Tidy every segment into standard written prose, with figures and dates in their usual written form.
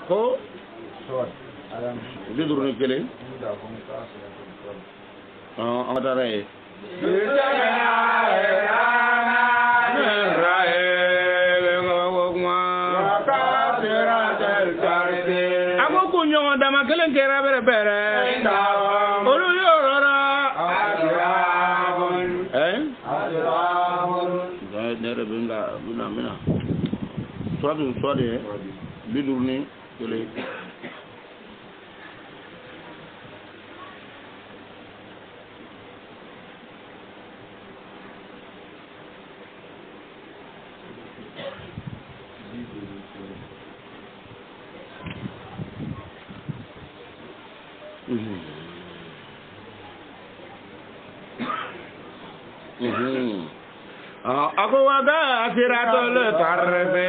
ko bidurni kelen amatare ako kunyo dama kelen kera bere bere olu yorora nere binga mina swade bidurni kelen ako waga asirato le tarbe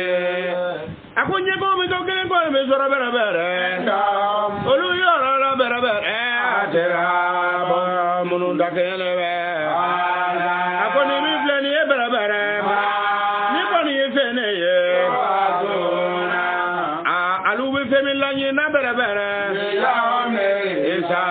ako nyego mi to kelen ko me sora bere bere olu yoro la bere bere atera ba munu dakele be ako ni mi fleni e bere bere ni ko ni fene ye alu be femi la ni na bere bere esa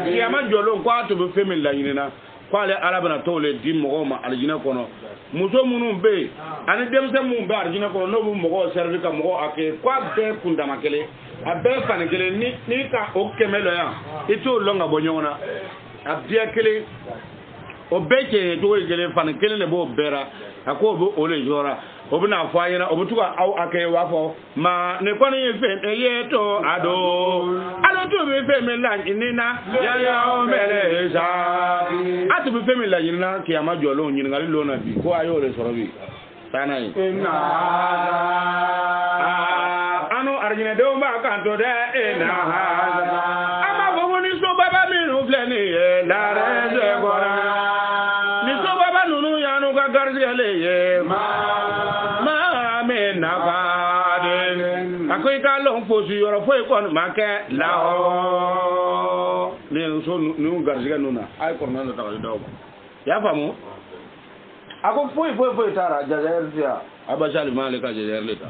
bi ya ma jolo ko atu be femi la ni na kwale arabana tole di mogo ma aljina kono muso munun be ani demse mun be aljina kono no bu mogo servi ka mogo ake kwa be kundama kele a be fane kele ni ka o kemelo ya ito longa bonyona a bia kele o be ke to kele fane kele ne bo bera ako bo ole jora obuna fo ayina obutuka aw ake wafo ma ne kono yefe yeto ado to be fe me lan inina ya o mele sa atu be fe me lan inina ki ama jolo nyin ngali lo na bi ko ayo le soro bi sana yi ano arjina do ma kan to de ina ama bo ni so baba mi no fleni e la re de gora ni so baba nunu ya no ka garzi ele ye akoy ka lo fosu yoro foy kon make lao ne so nu garziga nuna ay ko non ta do ya famu ako foy tara jazair sia abashali malika jazair leta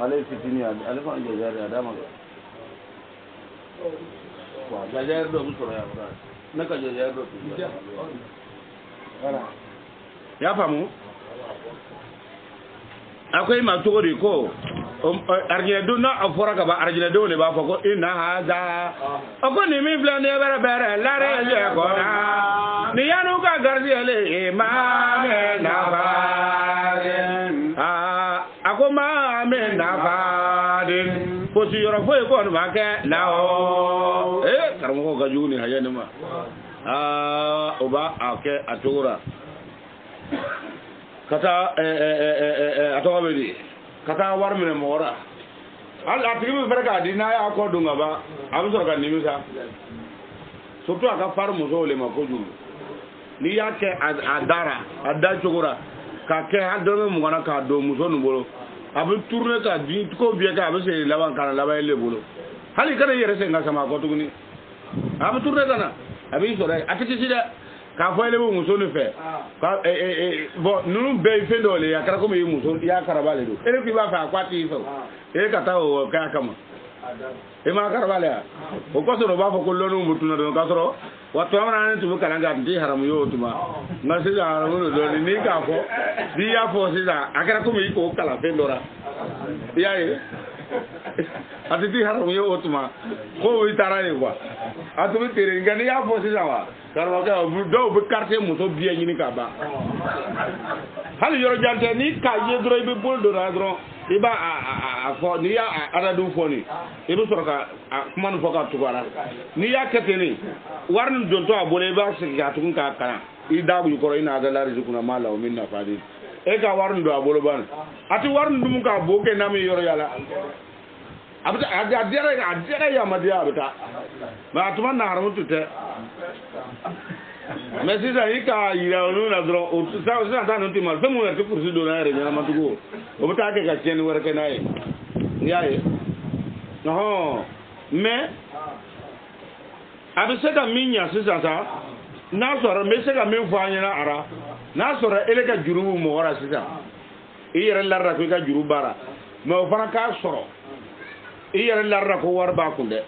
ale fitini ale fa jazair adama wa jazair do musoro ya bra naka jazair do wala ya famu akoy ma togori ko arjina do na afora ka ba arjina do ne ba fa ko ina haza ako ni mi plan ne bara bara la re je ko na ni yanu ka garzi ele ma me na ba ako ma me na ba den ko si yoro fo ko ma ke la o karamo ko ga juni hayani ma oba ake atura kata atawabedi kata war mine mora al atigi ferka dina ya ko dunga ba abu so ka nimisa surtout aka far muso le makoju ni yake adara adda chogora ka ke hadome mu ngana ka do muso nu bolo abu tourner ka di ko biye ka abu se laban kana laban le bolo hali kana yere se ngasa ma ko tuguni abu tourner kana abi so re atiki sida ka fo ele muso ne fe ka bon nunu be fe dole ya kara ko me muso ya karabale do ele ki ba fa kwati so e ka ta o ka kama e ma karabale ya o ko so ba fo ko lonu mutuna do ka so wato amana ne tu kala ga ndi haram yo tuma na se ya haram do ni ka fo di ya fo se da akara ko me ko kala fe dora ya e ati di haram yo tuma ko wi tarani kwa atu bi tere ngani ya fo se da wa karwa ka do be carte muso biye ni ka ba hali yoro jante ni ka ye dro be bol do radro iba a fo ni ya ada du fo ni ibu soroka kuma no foka tugara ni ya keteni warn don to abole ba se ga tukun ka kana ida bu ko ina ga lari zukuna mala o minna fadi e ka warn do abolo ban ati warn dum ka boke na mi yoro yala abta adira ya madia abta ma atuma na haramu tute mais si ça ika ira onu na dro o sa ta no timal fe mo werti kursi do na re nyana matugo o bata ke ka chen werke nai yaye no mais abi se da minya sisa sa na soro me se ga me fo anya na ara na soro ele ka juru mo ora sisa yere larra ko ka juru bara ma o fana ka soro yere larra ko war ba kunde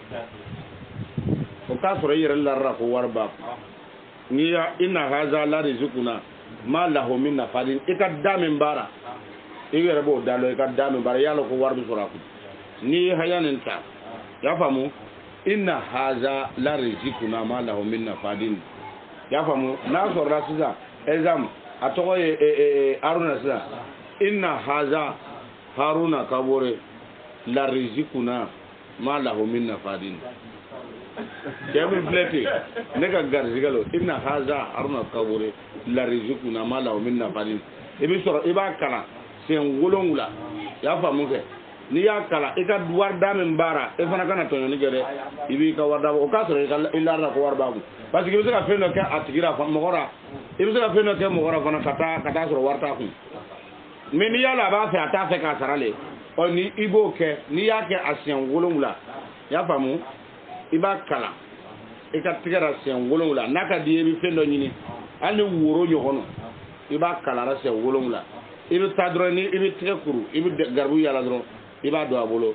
o ka soro yere larra ko war ba ni ya inna haza la rizquna ma lahu min nafadin ika damin bara yere bo dalo ika damin bara yalo ko war bi soro ku ni hayanin ta ya famu inna haza la rizquna ma lahu min nafadin ya famu na soro la siza exam atogo haruna siza inna haza haruna kabore la rizquna ma lahu min nafadin kemi flete neka garzigalo inna haza haruna kabore la rizquna ma lahu min nafadin ibi soro iba kala sen wolongula ya famu ke ni ya kala ika warda min bara e fana kana tonyo ni gere ibi ka warda o ka soro ila ra ko warba ku parce que ibi ka feno ka atigira fa mogora ibi ka feno ke mogora fana kata soro warta ku mais ni yala ba fe ata fe ka sarale o ni ibo ke ni ya ke asien wolongula ya famu iba kala e ka tigara asien wolongula naka di ibi fendo nyini ani woro nyogono iba kala ra asien wolongula ibi tadro ni ibi tekuru ibi garbu yala dro iba do abolo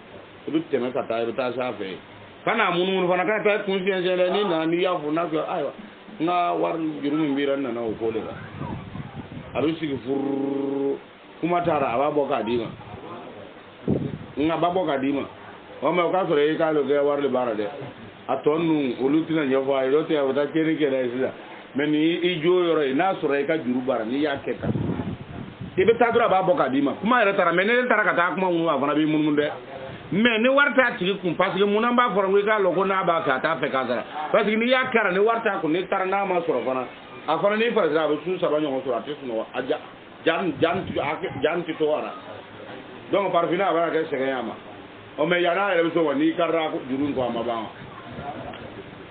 ibi teme kata ibi ta sa fe kana munu fana kana ta conscience ni na ni ya fu na ko aywa nga war jurum mbira na o ko le ba aru sigi fur kuma tara aba boka dima nga baboka dima o me ka sore ka lo ge war le bara de atonu olutina nyofo ay rote ya ta kere kere sida meni ijo yoro na sore ka juru bara ni ya keka ibe tadura baboka dima kuma era tara meni tara ka ta kuma unu afana bi mun de mais ni warta tigi kum parce que mun amba for wi ka lo ko na ba ka ta fe ka dara parce que ni ya kara ni warta ko ni tara na ma soro fana afana ni par exemple su sabanyo ko soro atis no aja jan ti to wara donc par fina bara ke segayama o me yana ele so woni karra ko jurun ko ma ba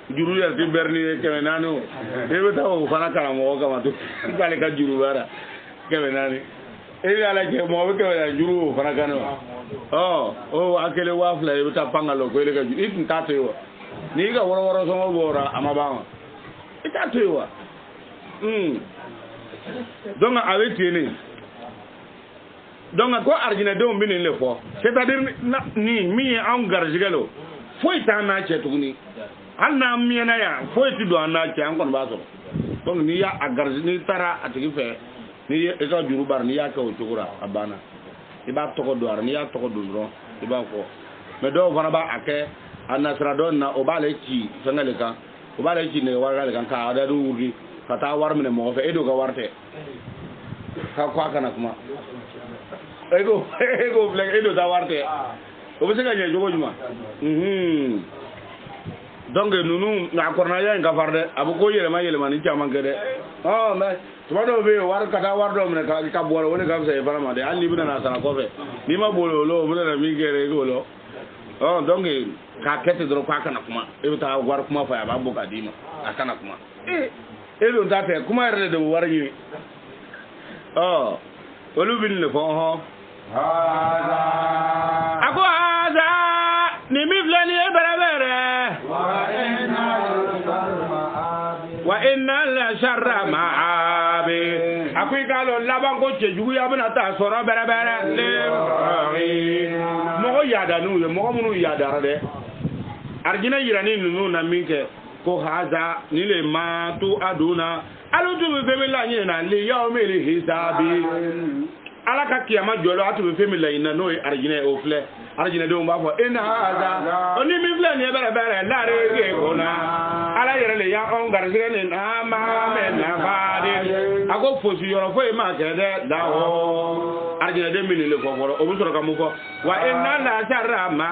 juru ya ti berni ke nanu e be taw fana kala mo ko ma to kale ka juru bara ke nani e ala ke mo be ke juru fana kanu o akele wafla e be ta pangalo ko ele ka juru it ta to yo ni ga woro woro so mo bora ama ba ita to yo donc avec tieni donc ko arjina de on binin le fo c'est-à-dire ni mi en garjigalo foi ta na che tuguni anna mi na ya foi ti do na che an kon ba so donc ni ya agarji ni tara atigi fe ni e ka juru bar ni ya ka o tugura abana iba to ko do ar ni ya to ko do ro iba ko me do fana ba ake anasra don na o ba le ci sangale ka o ba le ci ne wa ga kan ka da du wi kata war mine mo fe edo ga warte ka kwa kana kuma ego black edo da warte o be sega je jogo juma donc nunu na korna ya nga farde abu ko yele ma ni chama gede mais tuma do be war kata war do mine ka bolo woni ga se vraiment de ali bina na sana ko fe ni ma bolo lo mo na mi gere go lo donc ka kete do kwa kana kuma e ta war kuma fa ya ba boka dima akana kuma elo ndate kuma rede de warñi olu bin le fo hada ako hada ni mi flani e berebere wa inna la sharra ma'abi akui kalo laban ko chejugu ya bana ta soro berebere le mo yada nu mo munu yada de arjina yirani nunu na minke ko haza ni le ma tu aduna alutu be femi la nyina le yawmil hisabi alaka kiyama jolo atu be femi la ina no arjina o fle arjina do mba fo ina haza oni mi fle ni bere bere la re ge kona ala yere le ya on garjire ni na ma me na fadi ago fosu yoro fo e ma kede da o arjina de mi le fo fo o bu soro kamu ko wa inna la sharra ma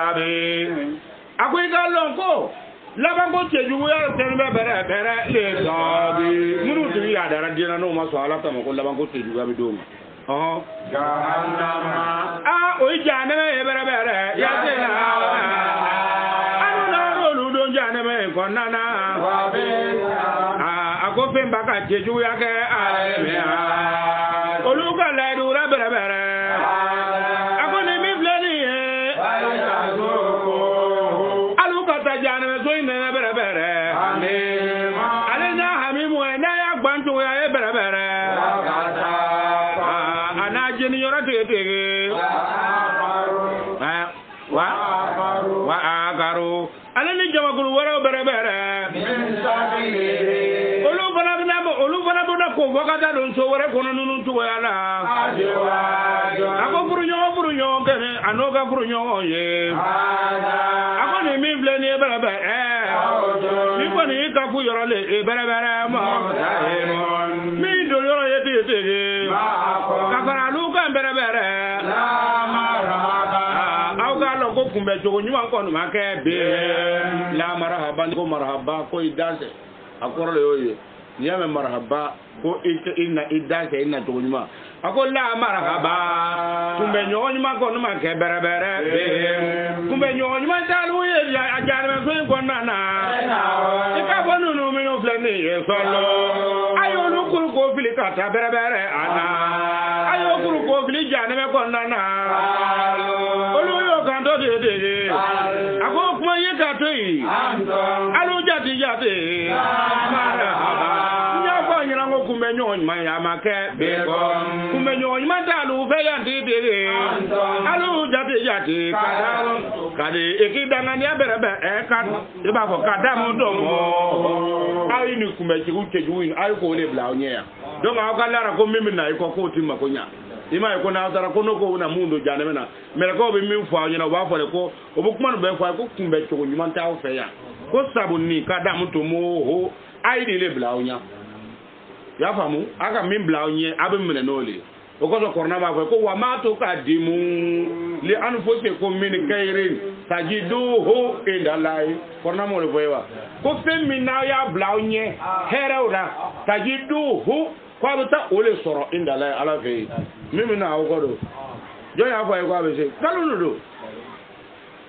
abi ago igalon ko laban ko cheju ya ten be bere le sabi munu tu ya dara dina no ma so ala ta ko laban ko cheju ga bi do jahannama o jahannama e bere ya tena anu na olu do jahannama ko nana ako fe mbaka cheju ya ke ale me olu ka la du ra bere ako ni mi fleni e alu ka ta jahannama jeni yora tege wa akaru ala ni jama kulu wara bere bere olu fana bona ko wakata don so wara kono nunu to yala ako furu nyo kene anoga furu nyo ye ako ni mi ble ni bere bere ni ko ni ka fu yoro le bere bere ma mi do yoro ye tege ka fara lu ka bere bere ko kumbe jogo nyuma ko no make be la marhaba ko idanse akoro le yoye nyame marhaba ko inna idanse inna jogo nyuma ako la marhaba kumbe nyoma ko no make bere be kumbe nyoma talu ye ajare me ko nana ika bonu no me no flani e solo ayo no kuru ko filika ta bere ana ayo kuru ko fili jane me ko nana ako kuma ye ka to yi alo jati marhaba nya fa nyira ngo kumbe nyon ma ya make be ko kumbe nyon ma talu fe ya tete alo jati kade ekidanga ni abere be e ka e ba ko kada mo do mo ayi ni kumbe ji uche juin ayi ko le bla onye ya donc aka lara ko mimi na ko ko timma ko nya ima ko na tara ko no ko na mundo jane mena mere ko be mi fo anyina wa fo le ko obukuma no be fo ko kumbe to nyuma nta o fe ya ko sabuni ka da muto mo ho ai di le bla onya ya famu aka mi bla onye abe mene no le o ko so korna ma ko wa ma to ka dimu li an fo se ko min kairin tajidu ho indalai korna mo le boywa ko femina ya bla onye herewra tajidu ho kwa bata ole soro indalai ala fe mimi na ogodo jo ya fa ko abese kalunu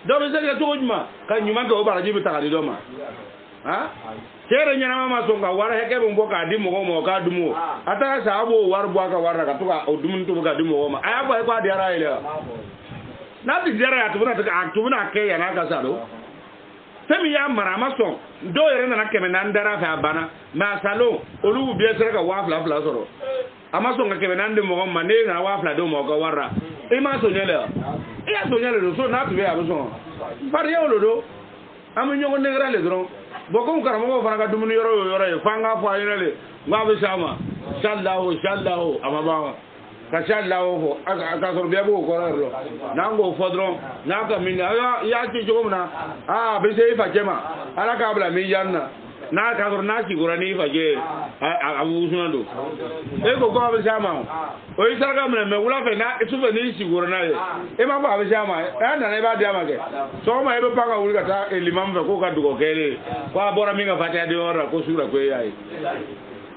do be se to juma kan nyuma ko bara jibi ta do ma ha kere nyana mama so nga wara heke bo ka di mo ka dumo ata sa abo war bo ka wara ka to ka odumun to ka dumo ma aya ba ko adi ara ile na di jara ya tubuna ta tubuna ke ya na ka sa do semi ya mara maso do yere na keme na ndara fa bana ma salo olu bi esere ka wa fla soro amaso nga kebe nande mo ma ne na wa fla do mo ko warra e ma so nyele e so nyele do so na tu be abuso par yo lodo am nyongo ne grale dron boko ngara mo fana ka dumuni yoro e fanga fo ayele ngwa be sama shallahu amaba ka shallahu fo aka so be bo ko ro na ngo fo dron na ka min ya ti jogo na be se fa jema ala ka bla mi yanna na ka na ki gurani faje abu sunando e ko ko be sama o isarga me wula fe na etu fe ni si gurana ye e ma ba be sama e na ne ba dia ma ke so ma e be panga wuli ka ta elimam fe ko ka dugo kele kwa bora minga fata de ora ko sura ko yayi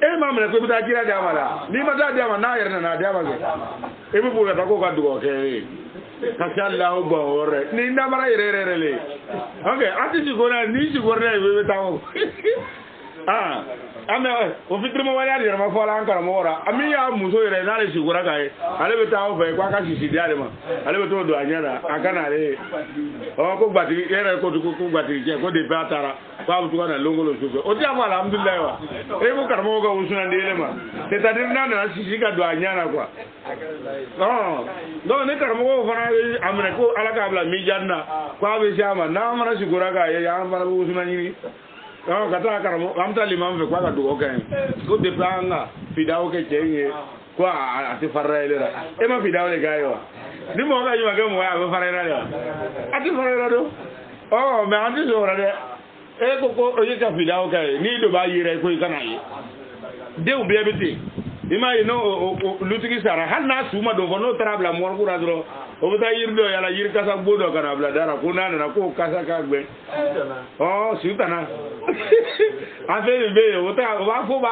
e ma me ko bi ta kira dia mala ni ma ta dia ma na yer na dia ma ke e bu ka ta ko ka dugo kele kashallahu bawore ni ndamara irerele okay ati sigora ni sigora we tawo ame o fitrimo wali ali ma fola ankara mo ora ami ya muso ire na le sigora kai ale be tawo fe kwa ka sisi diale ma ale be to do anyara akana le o ko gbati ere ko gbati je ko de batara kwa butu na longolo sufe o ti ama alhamdulillah wa e bu karmo ga usuna ndele ma te tadir na sisi ka do anyara kwa no ne karmo ko fana amre ko alaka bla mi janna kwa be shama na mara sigora ga ya mara usuna nyini kata karamo amta limam fe kwa ka do okay ko de planga fidao ke chenye kwa ati farraile ra e ma fidao le gayo ni mo ga yuma ga mo ya farraile ra ati farraile do me anti so ra de e ko o yi ka fidao kai ni do ba yire ko ikana yi de u be beti ima ino lutigi sara hanna suma do vono trabla mo ko radro o beta yirdo yala yir kasa bodo kana bla dara ko nana na ko kasa ka gbe sutana afeli be o ta wa fo ba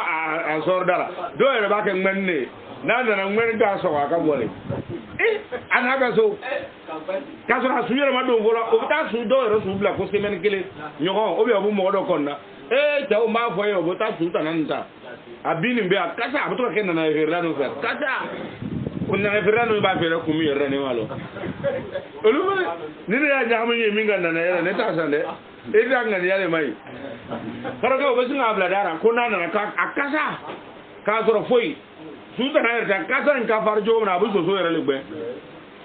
asor dara do ere ba ke ngenne nana na ngwen ka so ka bole anaga so kaso na suyere ma do vola o beta su do ere su bla ko semen kele nyogo o be obu mo do konna ta o ma fo ye o beta sutana nta abini mbe akasa abuto ke nana herano fa kasa kunna herano ba fere kumi herane malo oluma ni ya jamu ye minga nana yele ne ta sande e danga ni yale mai faraka o besinga abla dara kunna nana ka akasa ka soro foi su ta na ta kasa in ka far jo na bu so so yere legbe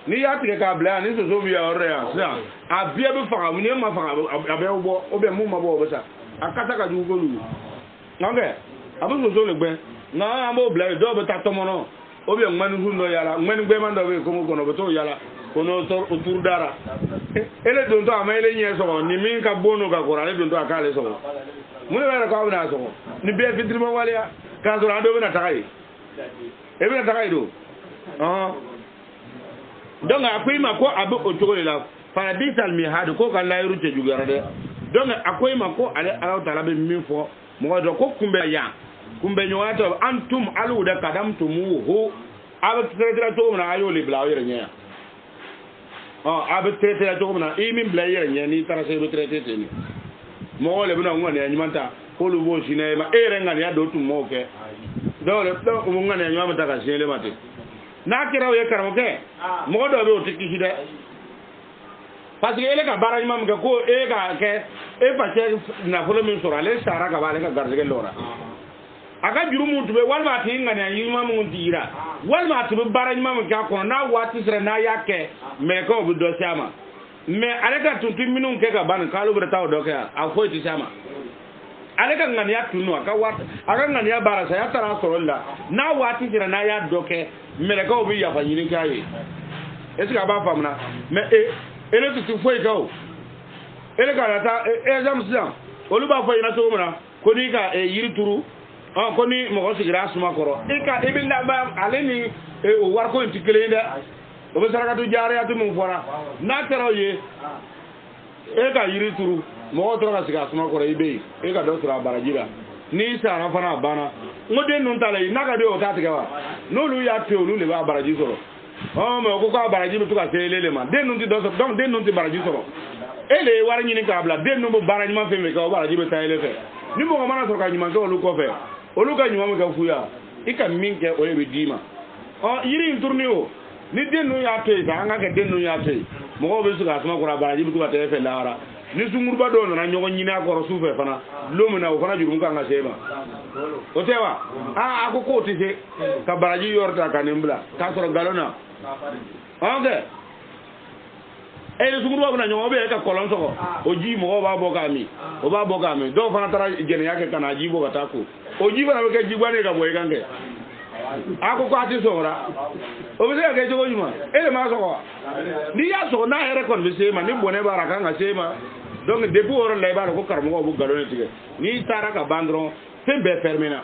ni ya tike ka bla ni so so bi ya ore ya sa abia be fa mu ni ma fa abia wo obe mu ma bo obe sa akata ka ju go lu nge abu so so legbe na ambo bla do be ta to mo no obe ngmanu hu no yala ngmanu gbe man do be ko mo ko no be to yala kono to utur dara ele don to amele nye so ni min ka bono ka ko ale don to akale so mu ne wala ko abna so ni be fitri mo wala ka so ando be na takai e be na takai do donc akoy ma ko abe otogole la paradisal mi hadu ko kan la yuru te jugara de donc akoy ma ko ale Allah taala be min fo mo do ko kumbe ya kumbe nyoato antum alu da kadam tumuhu abe traiter to na ayo le bla yere nya abe traiter to na imin bla yere nya ni tara se be traiter te ni mo le buna ngone nyimanta ko lu bo sine ma ere ngani ya do tum mo ke do le do ngane nyamata ka sele mate na kira ye karamo ke mo do be o tikki hide parce que ele ka baraj mam ke ko e ga ke e pa che na folo min sura le sara ka bale ka garde ke lora aga juru mu tube wal ma tin ngane yi mam ngun tira wal ma tube baraj mam ka ko na wati sere na yake me ko bu do sama me ale ka tutu minun ke ka ban ka lu bra taw do ke a fo ti sama ale ka ngane ya tunu aka wat aga ngane ya bara sa ya tara soro la na wati sere na ya do ke mele ka obi ya fa nyini kai esi ka ba famna me ele tutu foi ka o ele ka ta exam sian oluba foi na to mna ko ni ka yiri turu ko ni mo ko sigira suma koro e ka e bi la ba ale ni o war ko ntikele nda o be saraka tu jare atu mo fora na tero ye e ka yiri turu mo ko tro ka sigira suma koro ibe e ka do sura barajira ni sara fana bana ngode nun tale na ka de o ta tigawa no lu ya te olu le ba baraji soro me ko ka baraji tu ka se lele ma de nun ti do so donc de nun ti baraji soro ele war nyini ka bla de nun bo baraji ma fe me ka baraji be ta ele fe ni mo mana so ka nyima ko olu ko fe olu ka nyima me ka fuya ika minke o be dima yiri tourni o ni de nun ya te ta nga ke de nun ya te mo ko be su ka sama ko baraji tu ka te fe lara ni sungurba do na nyogo nyina ko ro sufe fana lomina o fana jurum ka nga sema o tewa ako ko tise ka baraji yorta kanimbla ka soro galona ande ele sungurba na nyogo be ka kolon soko o ji mo ba boka mi o ba boka mi do fana tara jene yake kana ji boka tako o ji fana be ka jigwane ka boy kange ako ko ati sora o be ka jogo nyuma ele ma soko ni ya so na here kon be sema ni bone baraka nga sema donc depuis oro lay ba ko karmo ko galone tige ni tara ka bandron fembe fermina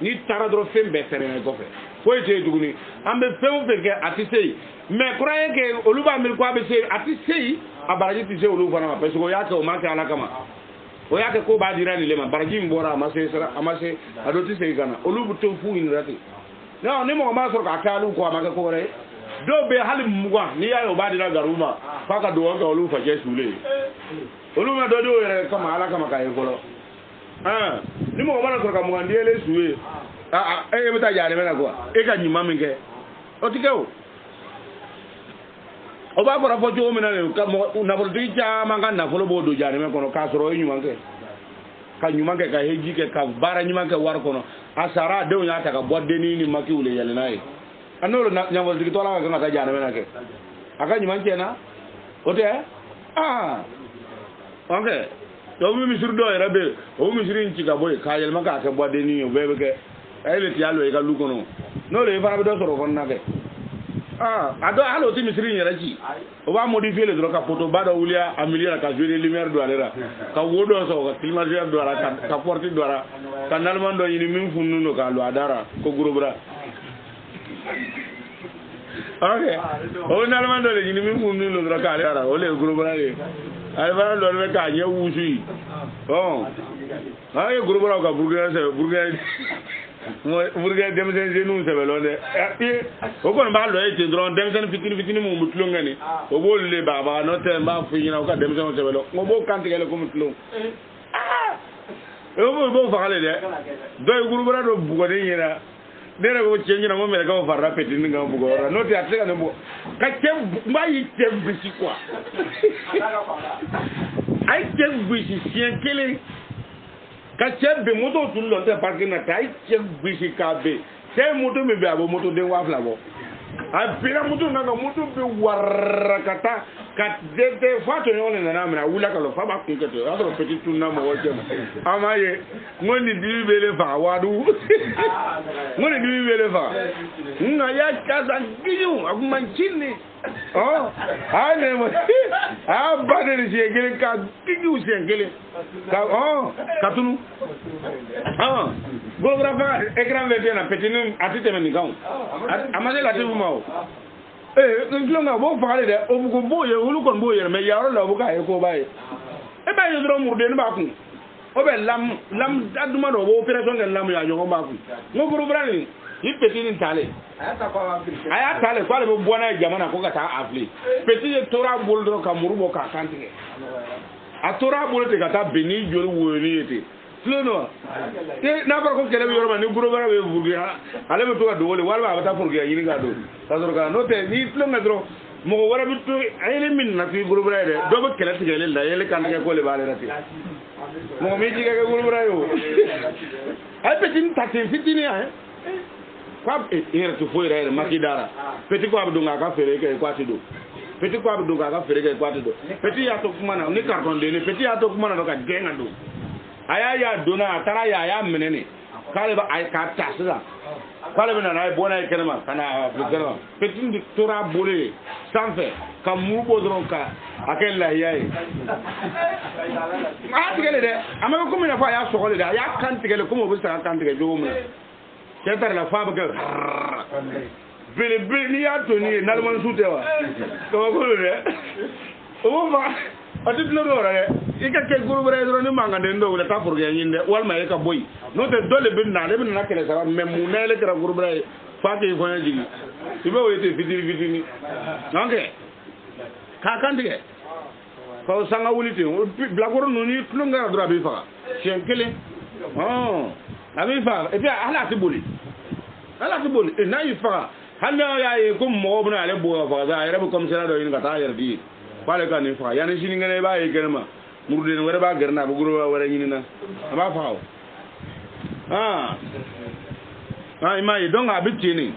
ni tara dro fembe fermina ko fe ko ite duguni ambe fembe ke atisei mais croyez que oluba mil ko abe sei atisei abaraji tise oluba na parce que yake o make ala kama o yake ko ba dirani le ma baraji mbora amase sara amase adoti sei kana olubu to fu in rati no ni mo ma so ka kalu ko amake ko re do be halim mugwa ni ya yo ba dira garuma faka do ka olu fa jesu le olu ma do do re kama ala kama kai golo ni mo ma na so ka mu andele suwe e be ta jare mena ko e ka nyima minge o tike o ba ko rafo jo mena le ka mo na bo di ja manga na folo bo do jare me kono ka soro nyuma ke ka nyuma ke ka heji ke ka bara nyuma ke war kono asara de nya ta ka bodde ni maki ule yele nai anolo na nyamol digi tola ka ngata jana mena ke aka nyuma kena ote okay to mi sur do rabe o mi sirin ci ga boy ka yel maka ka bodde ni o bebe ke ay le tialo e ka lu kono no le fara be do soro fon na ke ado halo ti mi sirin yera ci o ba modifier le do ka photo bada wulia amelia ka jouer lumière do alera ka wodo so ka climatiseur do ala ka porti do ara ka nalman do yini min funnu no ka lo adara ko gurubra okay o nalman do yini min funnu no do ka alera o le gurubra le ay ba lo le ka nye wusu ay gurubra ka burger burger dem sen jenu se belonde o ko ba lo e tindron dem sen fitini mo mutlo ngani o bo le baba no te ba fu yina o ka dem sen se belo mo bo kan tigele ko mutlo o bo fa kale de do gurubra do bugo de yina dere ko chenji na mo mele ka farra petini ngam bugo ora no te atega no ka tem mbayi tem bisi quoi ay tem bisi sien kele ka chebe moto tullo te parking na tai che bisi ka be sai moto mi be abo moto den wa fla bo a pira moto na moto be warakata ka de fato yone na na wula ka lo fa ba kun keto a do petit tunna mo woje amaye ngoni di bele fa wadu ngoni di bele fa nga ya kaza giyu akuman chini oh ane mo a badere je gele ka giyu je gele ka oh katunu ah gogra fa ekran vete na petinu atite men gaun amade la tibu mawo nglonga bo faale de o ko boye wulu kon boye me yaro la bu ka e ko baye e ba yo dro murde ni ba ku o be lam aduma do bo operation ngal lam ya yo ba ku ngo guru brani yi petini tale aya tale ko le bo bona jamana ko ka ta afli petit tora bol do ka murubo ka kantige a tora bol te ka ta beni jori woni ete flono te na ba ko kele yoro ma ni guru bara be bugi ale be to do wole wala ba ta pour ge yini ga do ta do ka no te ni flono dro mo wara bi to ayele min na fi guru bara de do ba kele te gele la yele kan ke ko le ba le rati mo mi ji ga guru bara yo ay petin tatin fitini ay kwa ere to foi rere makidara peti ko abdu nga ka fere ke kwati do peti ko abdu nga ka fere ke kwati do peti ya to kuma na ni karton de ni peti ya to kuma na do ka genga do aya ya dona tara ya menene kale ba ay ka tasira kale bina na bona ay kenema kana afrikano peti ndi tora bole sanfe kam mubo dron ka akel la yayi ma tigele de ama ko mina fa ya sokole de ya kan tigele ko mo bi sa kan tigele do mo ketar la fa ba ga bele ni ya to ni nalman sutewa ko ko de o ma atit lo do re ika ke guru bare do ni manga de ndo wala ta furge yinde wal ma ka boy no te dole bin na kele sara mem mu na le kra guru bare fa ke ko na jigi ibe o yete fitiri okay ka kan dige ko sanga wulite blagoro no ni tlunga do abi fa sien kele oh abi fa e puis ala tibuli e na yi fa halla ya yi ko mo bna le bo fa za yere ko komisara do yin ka ta yerdi wale kan ni fa yani sini ngene ba yi kenema murde wala ba garna bu guru wala nyini na ba faaw imai don abitini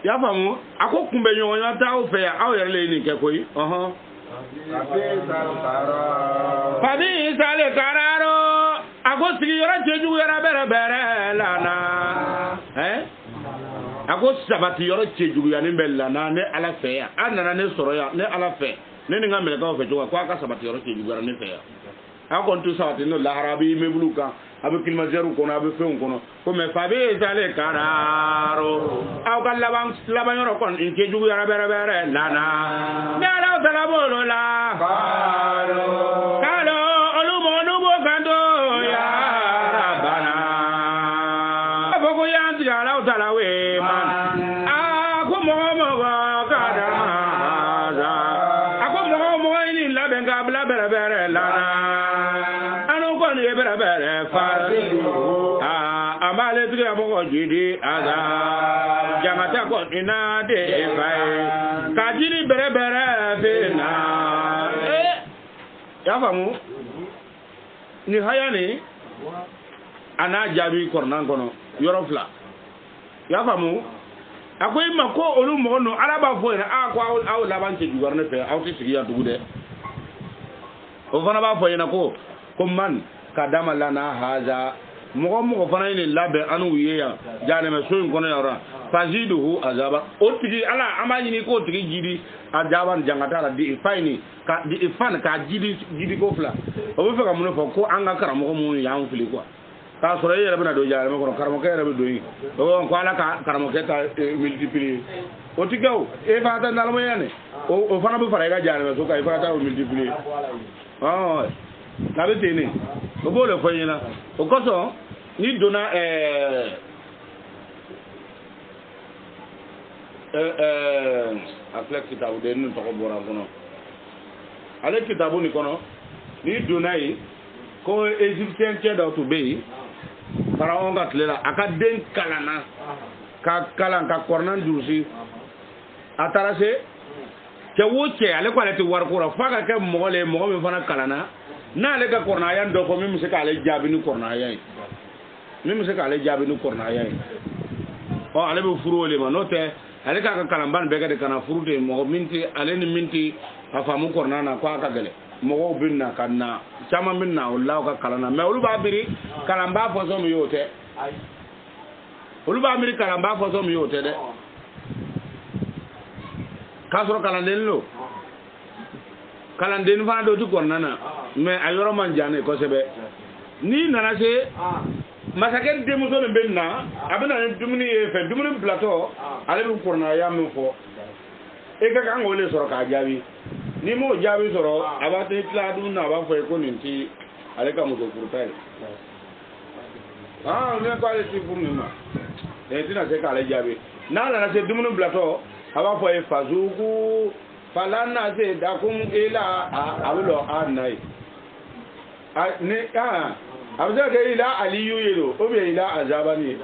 ya famu akokumbe yon ya ta o fe aw yere le ni ke koyi Pabi sale kararo agosi yora jeju yora bere lana agosi sabati yora jeju ya ni bellana ne ala fe ya anana ne soro ya ne ala fe ne ni ngamele ka fe jo kwa ka sabati yora jeju yora ne fe ya akontu sabati no la arabi mebluka abe kilmazeru kono abe fe kono ko me fabi sale kararo aw kalaban yoro kon in jeju yora bere lana ne ala dala bolo la kalo olumo bo gando ya rabana aboko yanti ala dala we man akomo kadama akomo ni la benga bla bere lana anu ko ni bere fari amale tiri amoko jidi ada jamata ko ina de bai kajiri bere bena ya famu ni hayani ana jabi kornan kono yorofla ya famu akoy mako olu mo no araba fo ina akwa aw laban ci gorne fe aw ci sigiya dugude o fana ba fo ina ko man kadama lana haza mo fana ni labe anu wiya jane me so kono yara faziduhu azaba otigi ala amani ni ko tigi jidi ajaban jangata la di faini ka di ifan ka jidi ko fla o be fa mun fo ko anga karamo ko mun ya fili quoi ka sore yere bena do jaare ko karamo ke yere be do yi o ko ala ka karamo ke ta multiplier otigaw e fa ta ndal mo yane o fana bu fara ga jaare so ka e fa ta multiplier na be tene o bo le fo yina o ko so ni dona aflek kitabu de nun toko bora kono ale kitabu ni kono ni dunai ko egyptien ke da to be pharaon ga tlela aka den kalana ka kalan ka kornan dursi atarase ke woche ale ko ale ti war ko fa ga ke mo mi fana kalana na ale ga korna yan do ko mi musika ale jabi ni korna yan min bɛ se k'ale jaabi ni kɔrɔnaya ye ale bɛ furu o de ma n'o tɛ ale k'a ka kalanban bɛɛ kɛ de kana furu de mɔgɔ min tɛ ale ni min tɛ a faamu kɔrɔna na k'a ka gɛlɛn mɔgɔw bɛ na ka na caman bɛ na o la u ka kalan na mais olu b'a biri kalanbaa fɔsɔn min y'o tɛ olu b'a biri kalanbaa fɔsɔn min y'o tɛ dɛ k'a sɔrɔ kalanden don kalanden fana dɔ tɛ kɔrɔna na mais a yɔrɔ man jan ne kosɛbɛ n'i nana se masakɛ denmuso nin bɛ na a bɛ na ni dumuni ye fɛ dumuni bilatɔ ale bɛ kɔrɔnaya min fɔ e ka kan k'o de sɔrɔ k'a jaabi n'i m'o jaabi sɔrɔ a b'a to i tila dumuni na a b'a fɔ ye ko nin ti ale ka muso furuta ye ne ko ale ti furu nin ma e tɛna se k'ale jaabi n'a nana se dumuni bilatɔ a b'a fɔ ye fasuku falana se dakun ila a bɛ lɔ a na ye ni a bɛ se ka kɛ ila aliyu ye do ou bien ila azabani ye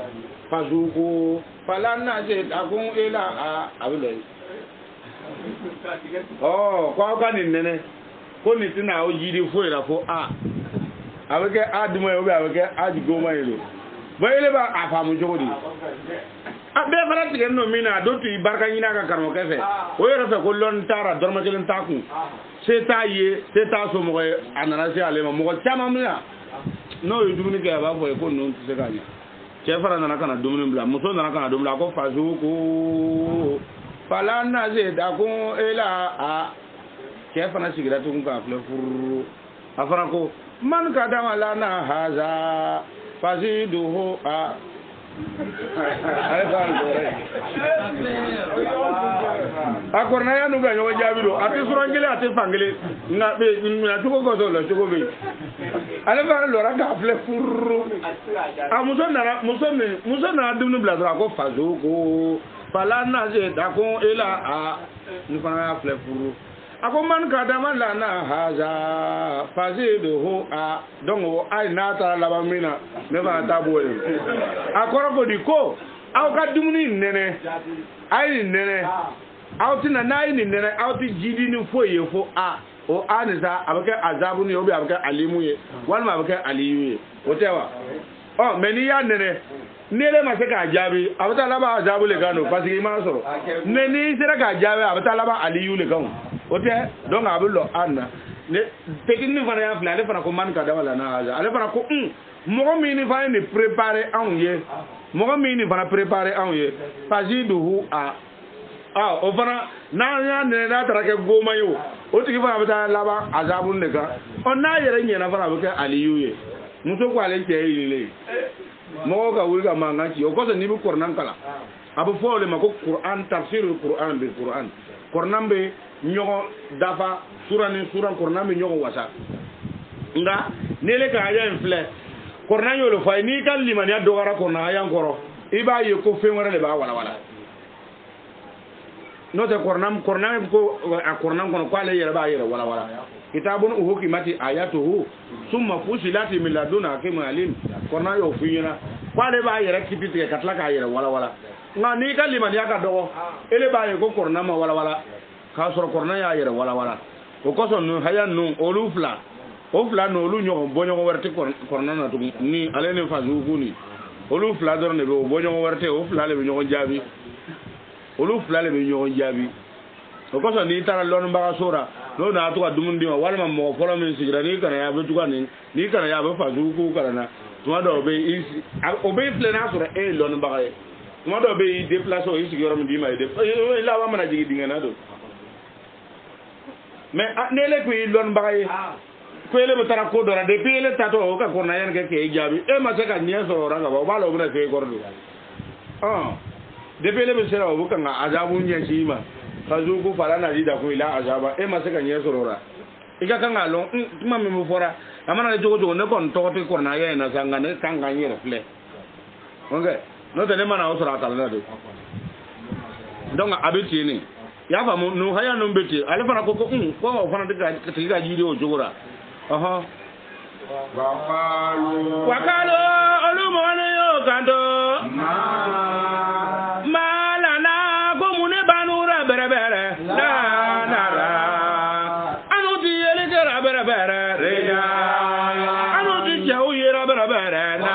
fasuku falana se dakun ila a bɛ lɔ ye ko aw ka nin nɛnɛ ko nin tɛna aw jiri foyi la fo a bɛ kɛ a duma ye ou bien a bɛ kɛ a jigoma ye do bon ele b'a a faamu cogo di a bɛɛ fana tigɛlen don min na a dɔ tun y'i barika ɲini a ka karamɔgɔkɛ fɛ o yɛrɛ fɛ ko lɔnni taara dɔrɔmɛ kelen t'a kun se t'a ye se t'a somɔgɔ ye a nana se ale ma mɔgɔ caman bɛ yan n'o ye dumuni kɛ a b'a fɔ ye ko ninnu tɛ se k'a ɲɛ cɛ fana nana ka na dumuni bila muso nana ka na dumuni bila a ko fasuku falana se dakun ela cɛ fana sigira tugun k'a filɛ furu a fana ko man kadama lana haza fasiduhu a kɔrɔnaya n'u ka ɲɔgɔn jaabi don a tɛ suran kelen a tɛ fan kelen nka cogo kɔsɔ la cogo bɛ yen ale fana lɔra k'a filɛ furu a muso nana dumuni bila dɔrɔn a ko faso ko falana se dakun ela ni fana y'a filɛ furu a ko man kadama lana haza fasiduhu donc a ye n'a taara laban min na ne fana t'a b'o ye a kɔrɔ ko di ko aw ka dumuni nɛnɛ a ye nin nɛnɛ aw tɛna n'a ye nin nɛnɛ aw tɛ jidi ni foyi ye fo o nin sa a bɛ kɛ azabu ye ou bien a bɛ kɛ alimu ye walima a bɛ kɛ aliyu ye o tɛ wa mais n'i y'a nɛnɛ ni ele ma se k'a jaabi a bɛ taa laban azabu le kan parce que i m'a sɔrɔ mais n'i sera k'a jaabi a bɛ taa laban aliyu le kan o tɛ donc a bɛ lɔ an na technique fana y'a filɛ ale fana ko man kadama lana haza ale fana ko mɔgɔ min ni fana ye nin préparer anw ye mɔgɔ min nin fana préparer anw ye fasiduhu o fana n'a y'a nɛnɛ n'a taara kɛ goma ye o tigi fana bɛ taa laban azabu le kan n'a yɛrɛ ɲɛna fana a bɛ kɛ aliyu ye muso ko ale cɛ ye ɲinilen mɔgɔw ka wuli ka mankan ci o kɔsɔn n'i bɛ kɔrɔnan kalan a bɛ fɔ o de ma ko kuran tafsirul kuran bil kuran kɔrɔnan bɛ ɲɔgɔn dafa sura ni sura kɔrɔnan bɛ ɲɔgɔn wasa nka n'ele ka aya in filɛ kɔrɔnan y'o de fɔ a ye n'i ka limaniya dɔgɔyara kɔrɔnan aya kɔrɔ i b'a ye ko fɛn wɛrɛ de b'a walawala n'o tɛ kɔrɔnan ko a kɔrɔnan kɔnɔ k'ale yɛrɛ b'a yɛrɛ walawala kitabun uhukimati ayatuhu summa fusilati min laduna hakimin alim kɔrɔnan y'o f'i ɲɛna k'ale b'a yɛrɛ kipi tigɛ ka tila k'a yɛrɛ walawala nka n'i ka limaniya ka dɔgɔ ele b'a ye ko kɔrɔnan ma walawala k'a sɔrɔ kɔrɔnan y'a yɛrɛ walawala o kɔsɔn ninnu haya ninnu olu fila ninnu olu ɲɔgɔn bɔɲɔgɔn wɛrɛ tɛ kɔrɔnan na tugun ni ale ni fasuku ni olu fila dɔrɔn de bɛ o bɔɲɔgɔn wɛrɛ tɛ o fila de bɛ ɲɔgɔn jaabi olu fila de bɛ ɲɔgɔn jaabi o kɔsɔn n'i taara lɔnnibagaso la n'o nana to ka dumuni d'i ma walima mɔgɔ fɔlɔ min sigira n'i kana ya a bɛ cogoya nin n'i kana ya a bɛ fasuku kana na tuma dɔw o bɛ filɛ n'a sɔrɔ e ye lɔnnibaga ye tuma dɔw bɛ y'i déplacer o y'i sigiyɔrɔ min d'i ma i laban mana jigin dingɛ na don mais n'ele ko y'i lɔnnibaga ye ko ele bɛ taara ko dɔ la depuis ele tatɔ o ka kɔrɔnaya kɛ k'e jaabi e ma se ka ɲɛ sɔrɔ o la ka ban o b'a la o bɛna se e kɔrɔ don depuis ele bɛ se o bɛ kan ka azabu ɲɛsin i ma fasuku falana di dakun ila azaba e ma se ka ɲɛ sɔrɔ o la i ka kan k'a lɔn kuma min bɛ fɔra a mana kɛ cogo o cogo ne kɔni tɔgɔ tɛ kɔrɔnaya in na sa nka ne kan ka n yɛrɛ filɛ ok n'o tɛ ne mana o sɔrɔ a kalan na de donc a bɛ ten ne y'a faamu nin haya ninnu bɛ ten ale fana ko ko o fana tɛ tigi ka jiri o cogo la wakalo olu mɔgɔni y'o kan to malana ko mun ne banura bɛrɛbɛrɛ nanara anu ti yeli kɛra bɛrɛbɛrɛ reya anu ti cɛw yera bɛrɛbɛrɛ na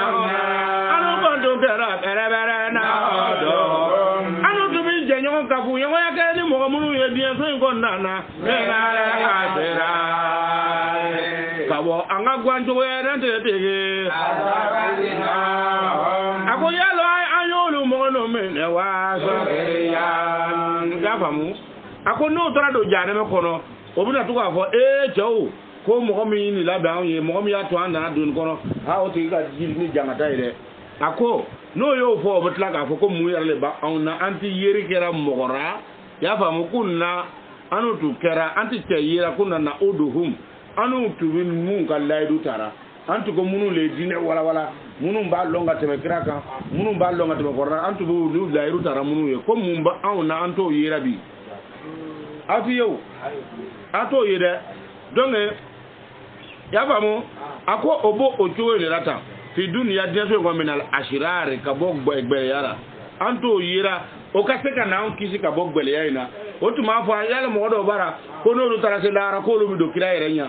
mɔgɔ minnu ye diɲɛ so in kɔnɔna na mena la asira ka bɔ an ka gwancogoya n'an tɛ tege a ko yalo an y'olu mɔgɔ n'o minɛ wa sɔkɛriya y'a faamu a ko n'o taara don janɛmɛ kɔnɔ o bɛna to k'a fɔ cɛw ko mɔgɔ min nin labɛn anw ye mɔgɔ min y'a to an nana don kɔnɔ o tigi ka jiri ni jangata ye dɛ a ko n'o y'o fɔ o bɛ tila k'a fɔ ko mun yɛrɛ de ba anw na an tɛ yeri kɛra mɔgɔra y'a faamu ko na an tun kɛra an tɛ cɛ yera ko nana o don hum an tun bɛ mun ka layidu taara an tun ko minnu le diinɛ walawala minnu b'a lɔn ka tɛmɛ kira kan minnu b'a lɔn ka tɛmɛ kɔrɔla an tun bɛ n'u layidu taara minnu ye ko mun ba anw na an t'o yera bi aw tɛ ye o an t'o ye dɛ donc y'a faamu a ko o b'o o cogo de la tan fi duniya diɲɛ so in kɔnɔ minal asirari ka bɔ gbɛlɛya la an t'o yera o ka se ka n'an kisi ka bɔ gbɛlɛya in na o tun b'a fɔ yala mɔgɔ dɔw bara ko n'olu taara se lahara k'olu bɛ don kira yɛrɛ ɲɛ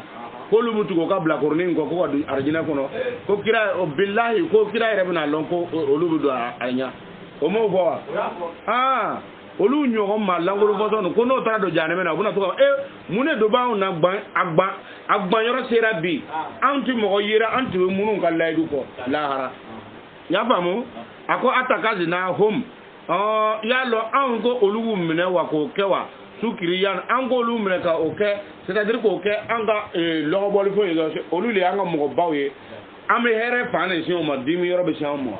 k'olu bɛ tugu o ka bilakonin kɔ ko ka don arijinɛ kɔnɔ ko kira bilahi ko kira yɛrɛ bɛna lɔn ko olu bɛ don a ɲɛ o m'o fɔ wa olu ɲɔgɔn ma langolo fɔsɔn ko n'o taara don janɛmɛ na u bɛna to ka mun de do b'anw na a gbanyɔrɔ sera bi an tɛ mɔgɔ yera an tun bɛ minnu ka layidu kɔ lahara y'a faamu a ko atakazina hum y'a lɔ anw ko olu b'u minɛ wa k'o kɛ wa sukiri yan an k'olu minɛ ka o kɛ c'est-à-dire k'o kɛ an ka lɔgɔbɔli fɛn ye olu de y'an ka mɔgɔbaw ye an bɛ hɛrɛ fan de sin o ma dimi yɔrɔ bɛ sin an ma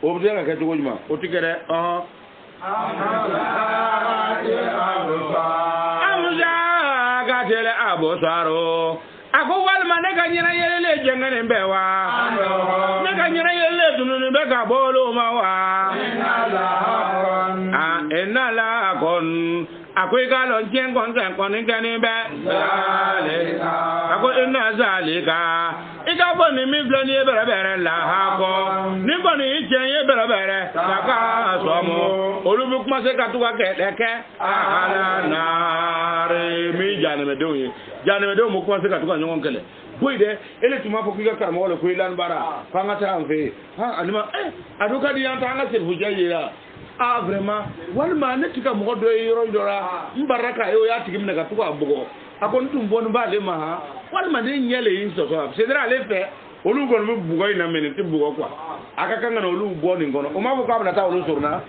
o bɛ se ka kɛ cogo jumɛn o tɛ kɛ dɛ ka tele abosaro ako walma ne ka nyina yele jengane be wa ne ka nyina yele dununi be ka bolo ma wa enna la kon ako ga lo jen kon kan kon ngani be ako enna zalika ika boni mi bloni e bere la ha ko ni boni jen e bere la ka so mo olubi kuma se ka tu ka ke ala nare mi janeme mo kuma se ka tu ka nyongon kele boy de ele tuma fo kiga karmo wala ko ilan bara fa ngata am fe anima aduka di yanta nga se fujayira vraiment walma ne tika mo do yoro ndora mbaraka yo ya tigi mna ka tu ka bugo akon tum bonu ba le ma walma ne nyele yin so c'est dra le fe olu gon mi bugo ina meni ti bugo kwa aka kanga no olu boni ngono o ma bu ka bla ta olu surna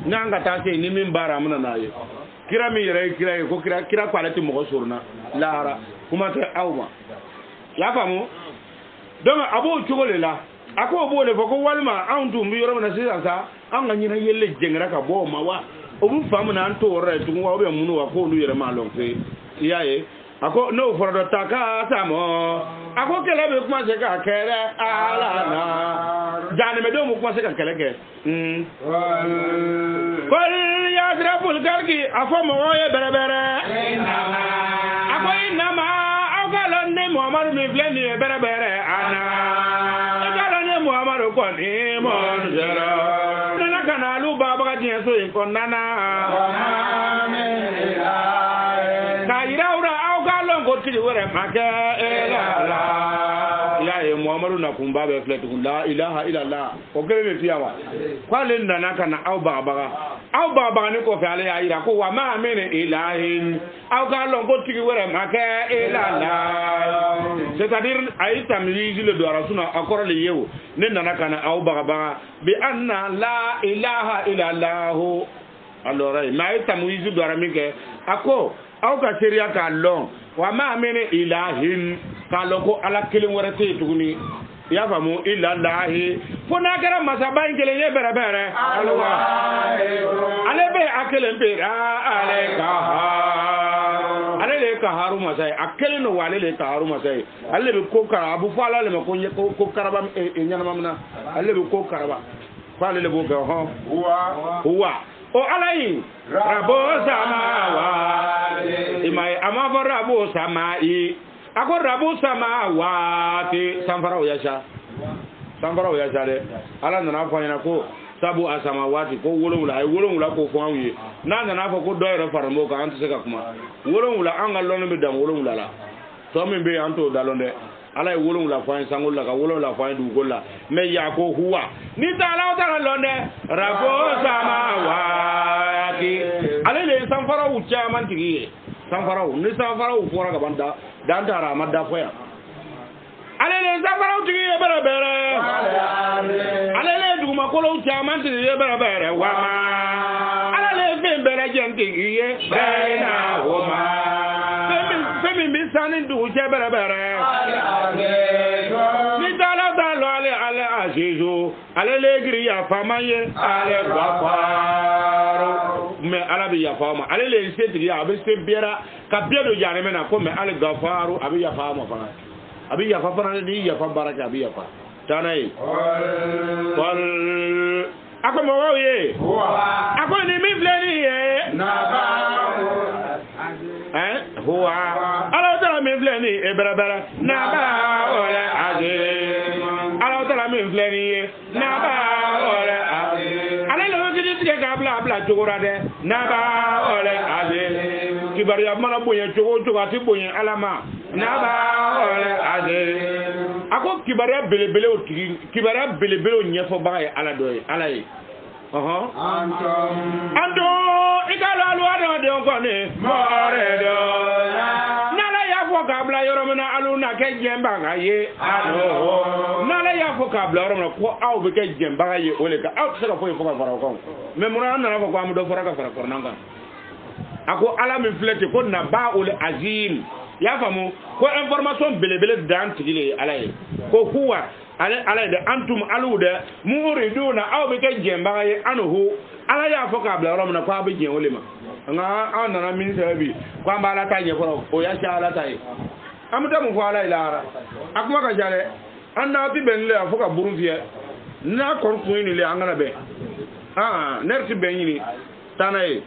nyanga ta se ni min bara mna na ye kira mi yere kira ko kira kwala ti mo surna lara kuma ta awma ya famu donc abo chogole la ako bo le foko walma an tum bi yoro na sisa sa an ga nyina yelle jengra ka bo ma wa o bu famu na an to re tu wa be munu wa ko lu yere ma lon fe yaye ako no for do taka samo ako kele be kuma se ka kere ala na jani me do mu kuma se ka kele ke ko ya drapul galgi afo mo ye bere bere ako inama agalon ne muhammadu mi fleni bere bere ana agalon ne muhammadu ko ni mon zero nana kana lu baba ga din so in kon nana ko tiri wore make la e muhammadu na kumba be fletu la ilaha illallah o gele ne tiyawa kwale nana kana aw baba ni ko fe ale ayira ko wa ma mene ilahin aw ga lon ko tiri wore make c'est-à-dire ay tamyiz le do rasuna akora le yewo ne nana kana aw baba bi anna la ilaha illallah alors ma ay tamyiz do ramike ako aw ka seriya ka lon wa ma mene ilahin ka lon ko ala kelen wara te tuguni ya famu ilallahi fo na gara masaba ingele ye bere bere alwa alebe akelen bera ale ka haru masai akelen no wale le ka haru masai alebe ko kara abu fa ala le ko karaba nyana mamna alebe ko karaba fa ale le bo ga ho huwa o alai rabo samawati imai amavo rabo samai ako rabo samawati samfara o yasha de ala nana fa yana ko sabu asamawati ko wolonwula ko fo anwi na nana fa ko doyro farmo ko antu se ka kuma wolonwula anga lono be dam wolonwula la to min be anto dalonde ala wolonwula fa sangol la ka wolonwula fa du golla me ya ko huwa ni ta ala ta londe rabo samawati ale le sanfara u caman tigi ye sanfara ni sanfara u fɔra ka ban dan taara a ma da fɔ yan ale le sanfara u tigi ye bɛrɛbɛrɛ ale le dugumakolow caman tigi ye bɛrɛbɛrɛ wa ale le fɛn bɛɛ lajɛlen tigi ye bɛɛ na o ma fɛn min bɛ san ni dugu cɛ bɛrɛbɛrɛ ni taala ta lɔ ale azizu ale le giri yafa ma ye ale gafaro mais ala bɛ yafa ma ale le se tigi a bɛ se bɛɛra ka bɛɛ don jahanɛmɛ na ko mais ale gafaro a bɛ yafa ma fana a bɛ yafa fana ni yafa baara kɛ a bɛ yafa taa n'a ye a ko mɔgɔw ye a ko nin min filɛ nin ye huwa ala taala min filɛ nin ye bɛrɛbɛrɛ naba ole azim ala taala min filɛ nin ye naba ole azim ale le bɛ kiri tigɛ k'a bila cogo la dɛ naba ole azim kibaruya mana bonya cogo o cogo a tɛ bonya ala ma naba ole azim a ko kibaruya belebelew tigi kibaruya belebelew ɲɛfɔbaga ye ala dɔ ye ala ye ando ikalo alu adamadenw kɔni mɔgɔrɛ dɔ n'ala y'a fɔ k'a bila yɔrɔ min na alu na kɛ jɛnbaga ye n'ala y'a fɔ k'a bila yɔrɔ min na ko aw bɛ kɛ jɛnbaga ye o de kan aw tɛ se ka foyi fɔ ka fara o kan mais munna an nana fɔ ko an bɛ dɔ fara ka fara kɔrɔnan kan a ko ala min filɛ ten ko naba ul azim y'a faamu ko information belebele dan tigi le ye ala ye ko huwa ala de antum alu de muriduna aw bɛ kɛ jɛnbaga ye anuhu ala y'a fɔ k'a bila yɔrɔ min na ko aw bɛ jɛn o le ma nka an nana min sɛbɛn bi ko an bɛ ala ta ɲɛfɔlɔ o y'a cɛ ala ta ye an bɛ taa mun fɔ ala ye lahara a kuma ka ca dɛ an n'a ti bɛn le a fɔ ka burun fiyɛ n'a kɔni kun ye nin le an kana bɛn ne yɛrɛ ti bɛn ɲini taa n'a ye.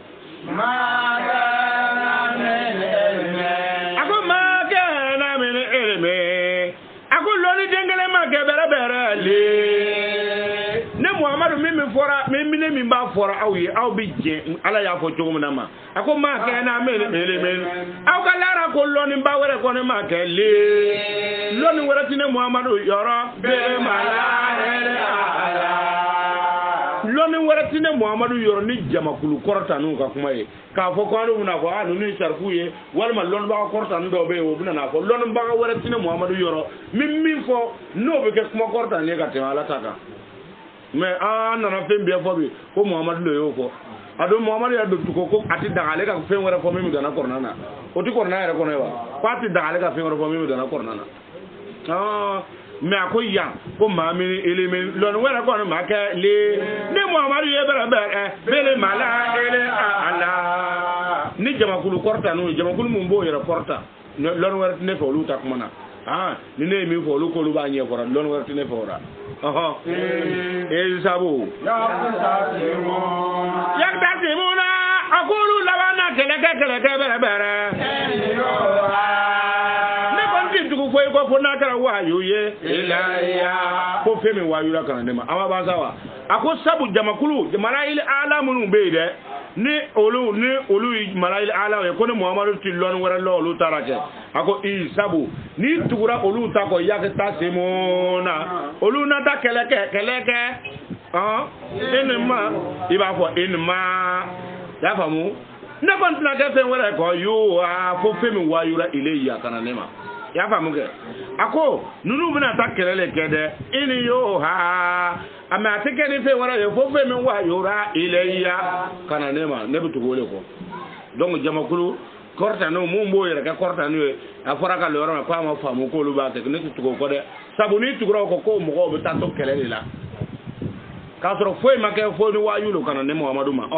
a ko maa kɛna min elime a ko lɔnni den kelen ma kɛ bɛrɛbɛrɛ le ne muhamadu min b'a fɔra aw ye aw bɛ jɛn ala y'a fɔ cogo min na ma a ko maa kɛna min elime aw ka lara ko lɔnni ba wɛrɛ kɔni ma kɛ le lɔnni wɛrɛ ti ne muhamadu yɔrɔ bɛɛ ma la lɔnni wɛrɛ ti ne muhamadu yɔrɔ ni jamakulu kɔrɔta n'u ka kuma ye k'a fɔ ko anu bɛna fɔ ninnu ye sarifu ye walima lɔnnibaga kɔrɔta ninnu dɔw bɛ yen o bɛna n'a fɔ lɔnnibaga wɛrɛ ti ne muhamadu yɔrɔ min fɔ n'o bɛ kɛ kuma kɔrɔta nin ye ka tɛmɛ ala ta kan mais an nana fɛn bɛɛ fɔ bi ko muhamadu de y'o fɔ a don muhamadu yɛrɛ don tugun ko a tɛ daga ale ka fɛn wɛrɛ fɔ min bɛ dana kɔrɔna na o tɛ kɔrɔna yɛrɛ kɔnɔ ye wa ko a tɛ daga ale ka fɛn wɛrɛ fɔ min bɛ dana kɔrɔna na mais a ko yan ko maa min elime lɔnni wɛrɛ kɔni ma kɛ le ne muhamadu ye bɛrɛbɛrɛ bele mala ele ala ni jamakulu kɔrɔta n'o ye jamakulu mun b'o yɛrɛ kɔrɔta lɔnni wɛrɛ tɛ ne fɛ olu ta kuma na ni ne ye min fɔ olu k'olu b'a ɲɛ fɔra lɔnni wɛrɛ tɛ ne fɛ o la sabu yaktasimuna a k'olu laban na kɛlɛkɛ bɛrɛbɛrɛ foyi ko fo n'a kɛra wahayu ye ko fɛn min wahayu la ka na ne ma a ma ban sa wa a ko sabu jamakulu malayil ala minnu bɛ yen dɛ ni olu ye malayil ala ye ko ni muhamadu ti lɔnni wɛrɛ lɔ olu taara kɛ a ko sabu n'i tugura olu ta kɔ yaktasimuna olu na taa kɛlɛ kɛ enima i b'a fɔ enima y'a faamu ne kɔni tɛna kɛ fɛn wɛrɛ kɔ fo fɛn min wahayu la ile ya ka na ne ma y'a faamu kɛ a ko ninnu bɛna taa kɛlɛ le kɛ dɛ i ni y'o a mɛ a tɛ kɛ ni fɛn wɛrɛ ye fo fɛn min wahayura ilayya ka na ne ma ne bɛ tugu o de kɔ donc jamakulu kɔrɔtanniw mun b'o yɛrɛ kɛ kɔrɔtanniw ye a fɔra ka yɔrɔ min k'a ma faamu k'olu b'a kɛ ne tɛ tugu o kɔ dɛ sabu n'i tugura o kɔ ko mɔgɔw bɛ taa to kɛlɛ de la k'a sɔrɔ foyi ma kɛ fo ni wahayu lo ka na ne muhamadu ma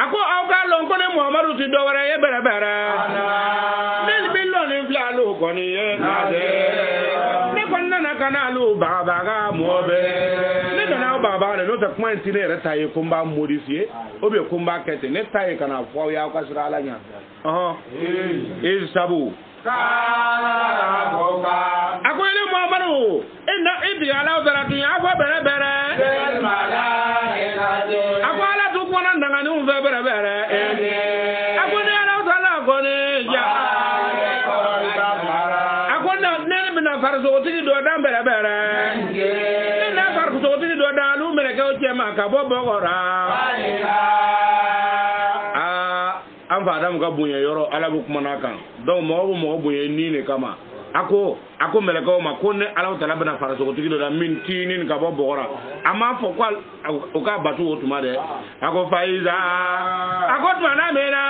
a ko aw ka lɔn ko ne muhamadu ti dɔ wɛrɛ ye bɛrɛbɛrɛ ne bɛ lɔnni filɛ alu kɔni ye ne kɔni nana ka na alu bagabaga mɔɔ bɛɛ ne nana aw bagabaga de n'o tɛ kuma in ti ne yɛrɛ ta ye ko n b'a modifier ou bien ko n b'a kɛ ten ne ta ye ka na fɔ aw ye aw ka siran ala ɲɛ sabu a ko ne muhamadu e tigɛ ala dara tun ye aw fɔ bɛrɛbɛrɛ a ko ala t'u kɔnɔ danganiw fɛ bɛrɛbɛrɛ a ko ne ala taala kɔni ja a ko ne bɛna farisogotigi dɔ dan bɛrɛbɛrɛ ne n'a farisogotigi dɔ do dalu meleke o chema ka bo bogora an fa adam ka bunye yoro ala bu kuma na kan donc mo bunye ni ne kama ako meleke o ma ko ne ala taala bana fara so tigi do da min tinin ka bo bogora ama fo kwa o ka batu o tuma de ako faiza ako tuma na mena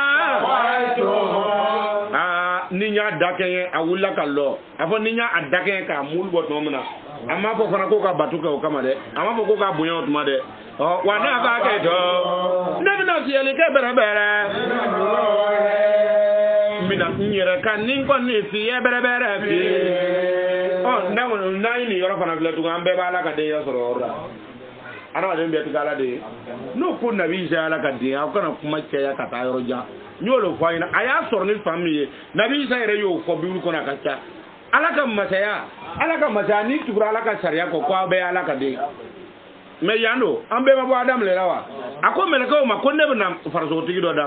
ninya dakeye awulla kallo afo ninya adakeye ka mul bot nomna amma fo fana ko ka batu ka o kama de amma fo ko ka bunye o tuma de o wana ba ke do ndabina siyele ke bere mina nyere kan nin kon ni fiye bere fi o ndawo nayni yoro fana vle tu ambe bala ka de yasoro ora ana wa dembe tikala de no ko nabi jala ka de akana kuma ke ya kata yoro ja nyolo faina aya sorni famille nabi sa ere yo ko biul ko na kacha alaka masaya ni tubra alaka sharia ko kwa be alaka de me yando ambe mabo adam le rawa ako meleko ma ko ne na farso tigi do da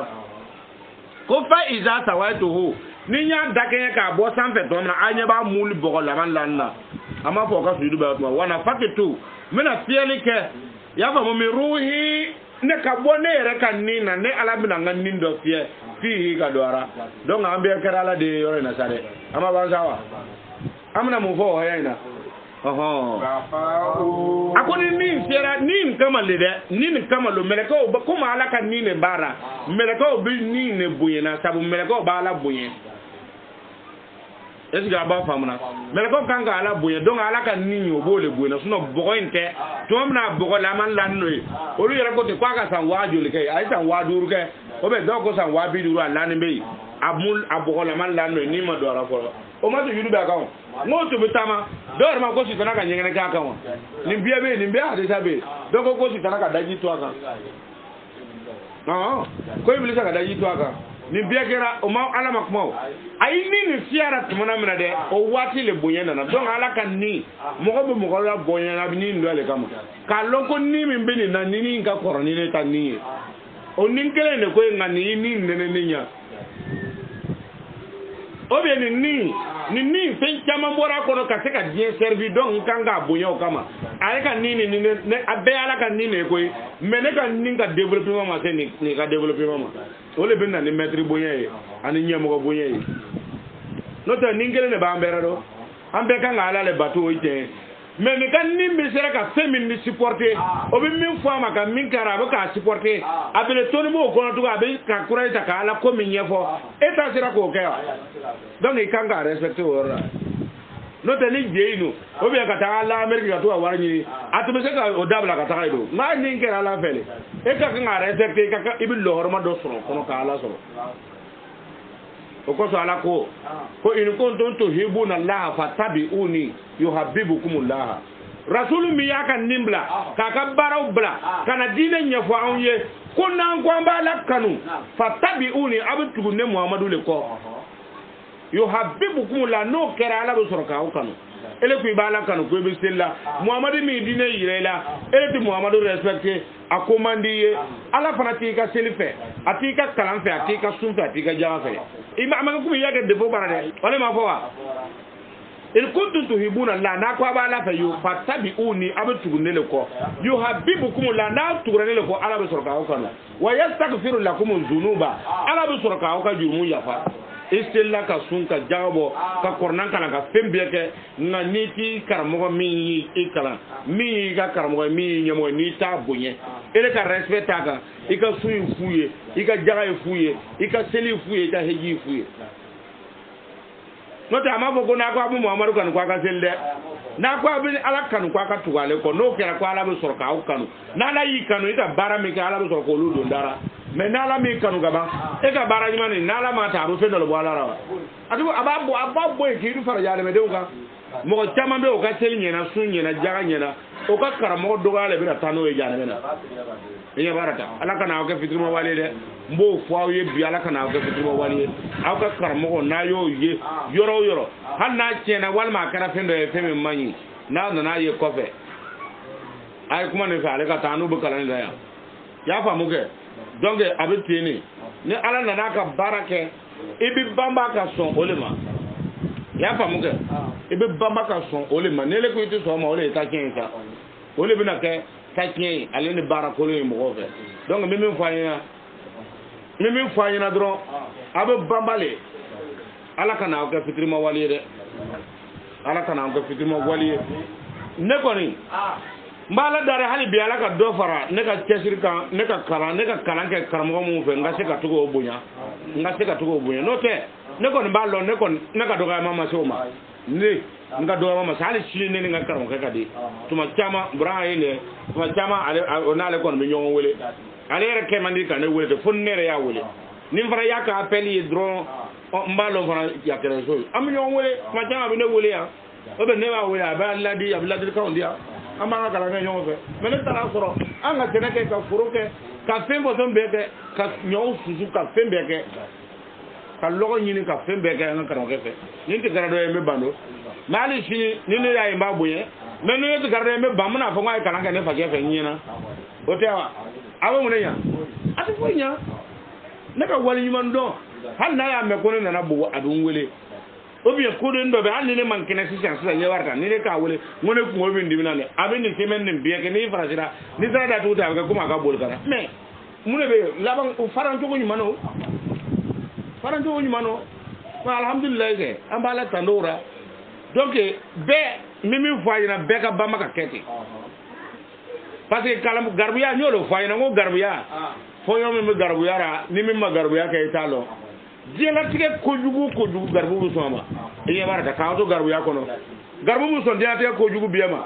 ko fa iza sawaituhu ninya dake ka bo sanfe to na anya ba muli bogo la man lanna ama fo ka sudu ba to wana fakitu mina fielike ya fa mo mi ruhi ne ka bone re kan ni na ne ala bina ngan nin do fie fi ka doara donc ambe kara la de yore na sare ama ba sawa amna mu fo hayina akoni ni sera ni kama lede ni kama lo meleko ba kuma ala kan ni ne bara meleko bi ni ne buyena sabu meleko ba ala buyen est-ce que aba famuna meleko kanga ala buyen donc ala kan ni nyo bo le buyena suno bogo inte to amna bogo la man lan no olu yera ko te kwa ka san waju le kai ai san wadu ke o be do ko san wabi duru ala ni be amul abogo la man lan no ni ma do ara ko o ma to yudu ba ka ngo to bitama do ma ko si tanaka nyengene ka kan ni bia be ni bia de sabe do ko si tanaka daji to aka no ko ibili ka daji to aka ni bia kera o ma ala makmo ai ni fiara tumana mina de o wati le bonyana na donc ala kan ni mo ko la bonyana bi ni ndo ale kama ka lonko ni min be ni na ni ka koroni ne tan ni o nin kele ne ko ngani ni nene nya obe ni fen chama mbora kono ka seka bien servi donc kanga bonyo kama ale ka ni abe ala ka ni ne koy mene ka ni ka développer ma se ni ka développer ma ole ben na ni maître bonye ani nyamo ko bonye no to ni ngele ne ba mbera do ambe kanga ala le bateau ite mais ni kan ni be sera ka femin ni supporter obi min fo ma ka min kara ba ka supporter abele toni mo ko to ka be ka kurai ta ka ala ko min yefo eta sera ko ke donc i kanga respecter ora no te ni jeinu obi ka ta ala america to wa ni atu be se ka o dabla ka ta do ma ni ngera ala fele e ka kanga respecter ka ibi lo horma do soro kono ka ala soro okoso ala ko in kuntum tuhibuna Allah fatabi'uni yuhibbukumullah rasulu mi yaka nimbla kaka baraw bla kana dine nyafo anye kunna ko mbala kanu fatabi'uni abtugu ne muhammadu le ko yuhibbukumullah no kera ala be soroka o kanu ele ku ibala kanu ko be sella muhammadu mi dine yirela ele ti muhammadu respecte akomandi ala fanati ka selife atika kalanfe atika sunfe atika jafe ima amanga kuma yaga defo barade wala ma fowa in kuntum tuhibuna la na ko bala fa yu fatabi'uni abtugu nele ko yuhibbukum la na tugurane le ko ala be sorka o kanu wa yastaghfiru lakum dhunuba ala be sorka o ka jurumu yafa istilla ka sunka jabo ka kornan kana ka fembeke na niti karamo mi ikala mi ga karamo mi nyamo ni ta bunye ele ka respecta ka ika suyi fuye ika jaga fuye ika seli fuye ika heji fuye no ta ma bogo na ko abu muhammadu kan ko ka selde na ko abu ala kan ko ka tugale ko no kera ko ala be sorka o kanu na la yi kanu ita bara mi ka ala be sorko lu do ndara mais nala mi kanu gaba e ka bara ni mani nala ma ta ru fe no bo ala rawa adu ababo e ki du fara yale me de ka mo chama be o ka seli nyena sun nyena jaga nyena o ka karamo do gale be ta no e jana mena e barata ala kana o ka fitrimo wali de mbo fo ye bi ala kana o ka fitrimo wali aw ka karamo na yo ye yoro han na chena wal ma kara fendo e femi mani na ye kofe ay kuma ne fa ale ka tanu be kala ni ya fa muke donc abitini ni ala nana ka barake ibi bamba ka son olema ya fa muke ibi bamba ka son olema nele ko iti so ma ole ta kenka ole bina ke takiye ale ni barakolo ye mɔgɔ fɛ donc min fɔ an ɲɛna dɔrɔn a bɛ banbale ala kana aw kɛ fitirima wali ye dɛ ala kana aw kɛ fitirima wali ye ne kɔni n b'a la dare hali bi ala ka dɔ fara ne ka cɛsiri kan ne ka kalan kɛ karamɔgɔ mun fɛ n ka se ka togo bonya n'o tɛ ne kɔni b'a lɔn ne ka dɔgɔyama ma se o ma ne n ka dɔgɔyama ma se hali sini ne ni n ka karamɔgɔkɛ ka di tuma caman buran ye ne tuma caman o n'ale kɔni bɛ ɲɔgɔn wele ale yɛrɛ kɛ man di ka ne wele te fo ne yɛrɛ y'a wele ni n fana y'a ka appel ye dɔrɔn n b'a lɔn fana yakɛrɛ so an bɛ ɲɔgɔn wele tuma caman a bɛ ne wele yan o bɛ ne b'a wele a bɛ ladi a bɛ ladilikanw di yan an b'an ka kalan kɛ ɲɔgɔn fɛ mais ne taara sɔrɔ an ka sɛnɛ kɛ ka foro kɛ ka fɛn fɔsɔn bɛɛ kɛ ka ɲɔw susu ka fɛn bɛɛ kɛ ka lɔgɔ ɲini ka fɛn bɛɛ kɛ an ka karamɔgɔkɛ fɛ ni n tɛ gɛrɛ dɔ ye n bɛ ban do mais hali sini ni ne y'a ye n b'a bonya mais ni ne tɛ gɛrɛ dɔ ye n bɛ ban n bɛna fɔ n k'a ye kalan kɛ ne fakɛ fɛ n ɲɛna o tɛ wa a bɛ mun de ɲa a tɛ foyi ɲa ne ka wale ɲuman dɔn hali n'a y'a mɛn ko ne nana bugu a bɛ n wele ou bien koden dɔ bɛ hali ni ne man kɛnɛ sisan ɲɛ wari kan ni ne k'a wele n ko ne kunkolo bɛ n dimina dɛ a bɛ nin semaine nin bɛɛ kɛ n'i farasira ni sera datugu ta a bɛ kɛ komi a ka boli ka na mais mun de bɛ yen laban farancogo ɲuman o farancogo ɲuman o mais alhamdulilayi kɛ an b'a la tan dɔw la donc bɛɛ n bɛ min fɔ a ɲɛna bɛɛ ka banba ka kɛ ten parce que garibuya n y'o de fɔ a ɲɛna n ko garibuya fɔɲɔgɔn min bɛ garibuya la ni min ma garibuya kɛ i t'a dɔn diɲɛlatigɛ kojugu garibu bɛ sɔn a ma i ɲɛ b'a la k'an to garibuya kɔnɔ garibu bɛ sɔn diɲɛlatigɛ kojugu bɛɛ ma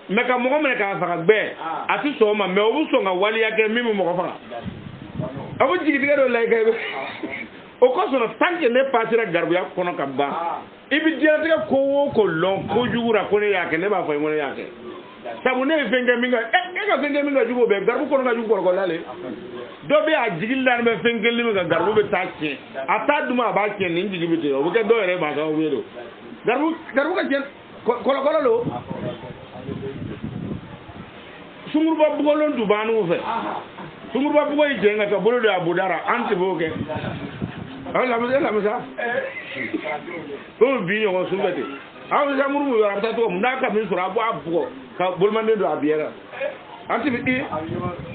mais ka mɔgɔ minɛ k'a faga bɛɛ a tɛ sɔn o ma mais o bɛ sɔn ka waliya kɛ min bɛ mɔgɔ faga a bɛ jigitigɛ dɔ la i kɛ o kosɔn tant que ne passera garibuya kɔnɔ ka ban i bɛ diɲɛlatigɛ ko o ko lɔn kojugu la ko ne y'a kɛ ne b'a fɔ ko ne y'a kɛ sabu ne ye fɛn kɛ min kan e ka fɛn kɛ min ka jugu o bɛɛ garibu kɔnɔ ka jugu kɔrɔkɔrɔla le dɔ bɛ a jigi la bɛ fɛn kelen min kan garibu bɛ taa tiɲɛ a t'a duma a b'a tiɲɛ nin jigi bɛ tigɛ o bɛ kɛ dɔw yɛrɛ b'a sababu ye do garibu ka tiɲɛ kɔlɔkɔlɔ do sunguruba bugɔlen tun b'an n'u fɛ sunguruba bugɔ yi jɛn ka taa bolo don a budara an tɛ b'o kɛ aw lamisa ko bi ɲɔgɔn sun bɛ ten aw bɛ muru min yɔrɔ a bɛ taa cogo min n'a ka min sɔrɔ a b'a bugɔ ka bolomanden don a biyɛ la an ti bi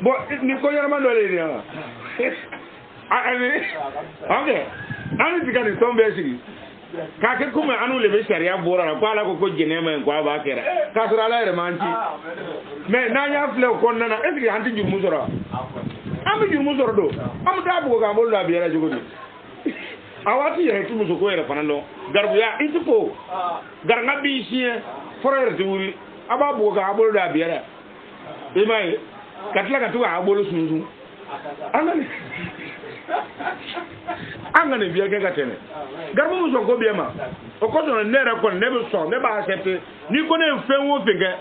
bon ni ko ɲɛnama dɔ de ye nin yan ok an ti ka nin tɔn bɛɛ sigi k'a kɛ komi an n'u de bɛ sariya bɔra la ko ala ko jɛnɛ ma ɲi ko a b'a kɛra k'a sɔrɔ ala yɛrɛ m'an ci mais n'an y'a filɛ o kɔnɔna na est ce que an tɛ jurumu sɔrɔ an bɛ jurumu sɔrɔ don an bɛ taa bugɔ k'an bolo don a biyɛ la cogo di a waati yɛrɛ ti muso ko yɛrɛ fana dɔn garibuya i ti ko garanga b'i siɲɛ fɔlɔ yɛrɛ ti wuli a b'a bugɔ k'a bolo don a biyɛ la i m'a ye ka tila ka to k'a bolo sunsun an ka nin biyɛ kɛ ka tɛmɛ garibu min sɔn ko biyɛ ma o kosɔn ne yɛrɛ kɔni ne bɛ sɔn ne b'a accepter n'i ko ne ye fɛn o fɛn kɛ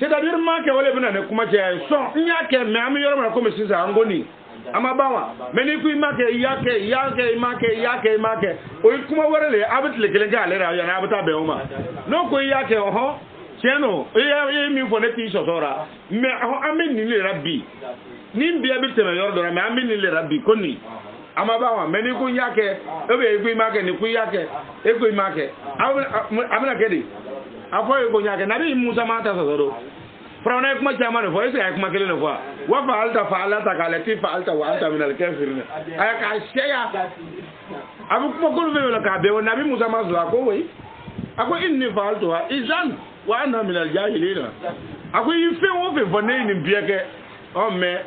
c'est à dire n m'a kɛ o de bɛ na ne kuma caya ye sɔn n y'a kɛ mais an bɛ yɔrɔ min na komi sisan an ko nin a ma ban wa mais n'i ko i m'a kɛ i y'a kɛ i y'a kɛ i m'a kɛ i y'a kɛ i m'a kɛ o ye kuma wɛrɛ de ye a bɛ tile kelen kɛ ale la yanni a bɛ taa bɛn o ma n'o ko i y'a kɛ ɔhɔn tiɲɛ don i ye min fɔ ne t'i sɔsɔ la mais an bɛ nin de la bi ni biyɛ bɛ tɛmɛ yɔrɔ dɔ la mais an bɛ nin de la bi ko nin a ma ban wa mais n'i ko i y'a kɛ e bɛ i ko i m'a kɛ nin ko i y'a kɛ e ko i m'a kɛ a bɛna kɛ de a fɔ e ko n y'a kɛ nabi musa ma ta sɔsɔ don firawuna ye kuma caman de fɔ est ce que a ye kuma kelen de fɔ wa fa'alta fa'alta k'a lati fa'alta wa anta minal kafirin a ye k'a seya a bɛ kuma kolo fɛn fɛn k'a bɛɛ nabi musa ma sɔrɔ a ko oui a ko inni fa'altuha izan wa ana minal jahilina a ko i ye fɛn o fɛn fɔ ne ye nin bɛɛ kɛ ɔ mais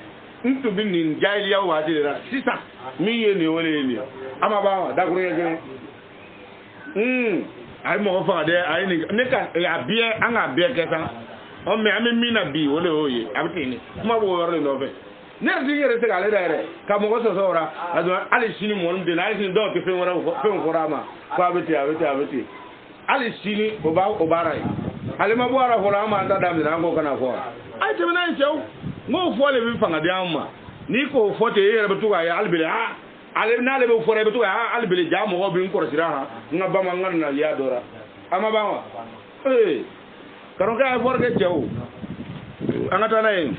n tun bɛ nin jahiliya waati de la sisan min ye nin o de ye nin ye a ma ban wa dakuruɲɛ kelen a ye mɔgɔ faga dɛ a ye nin ne ka a bɛɛ an k'a bɛɛ kɛ tan ɔ mais an bɛ min na bi o de y'o ye a bɛ ten de kuma b'o yɔrɔ de nɔfɛ ne yɛrɛ yɛrɛ tɛ k'ale da yɛrɛ ka mɔgɔ sɔsɔ o la a dɔn hali sini mɔni tɛ hali sini dɔw tɛ fɛn fɔra a ma ko a bɛ ten a bɛ ten a bɛ ten hali sini o baara ye ale ma bɔ a la fɔlɔ an b'an ta daminɛ an k'o kana fɔ a ye tɛmɛ n'a ye cɛw n k'o fɔ de bɛ fanga di an ma n'i k'o fɔ ten e yɛrɛ bɛ to k'a ye hali bi ale n'ale bɛ fɔra i bɛ to k'a hali bi ja mɔgɔw bɛ n kɔlɔsira han n ka bamanan na ya dɔ la a ma ban wa ee karamɔgɔkɛ a ye fɔra kɛ cɛw an ka taa n'a ye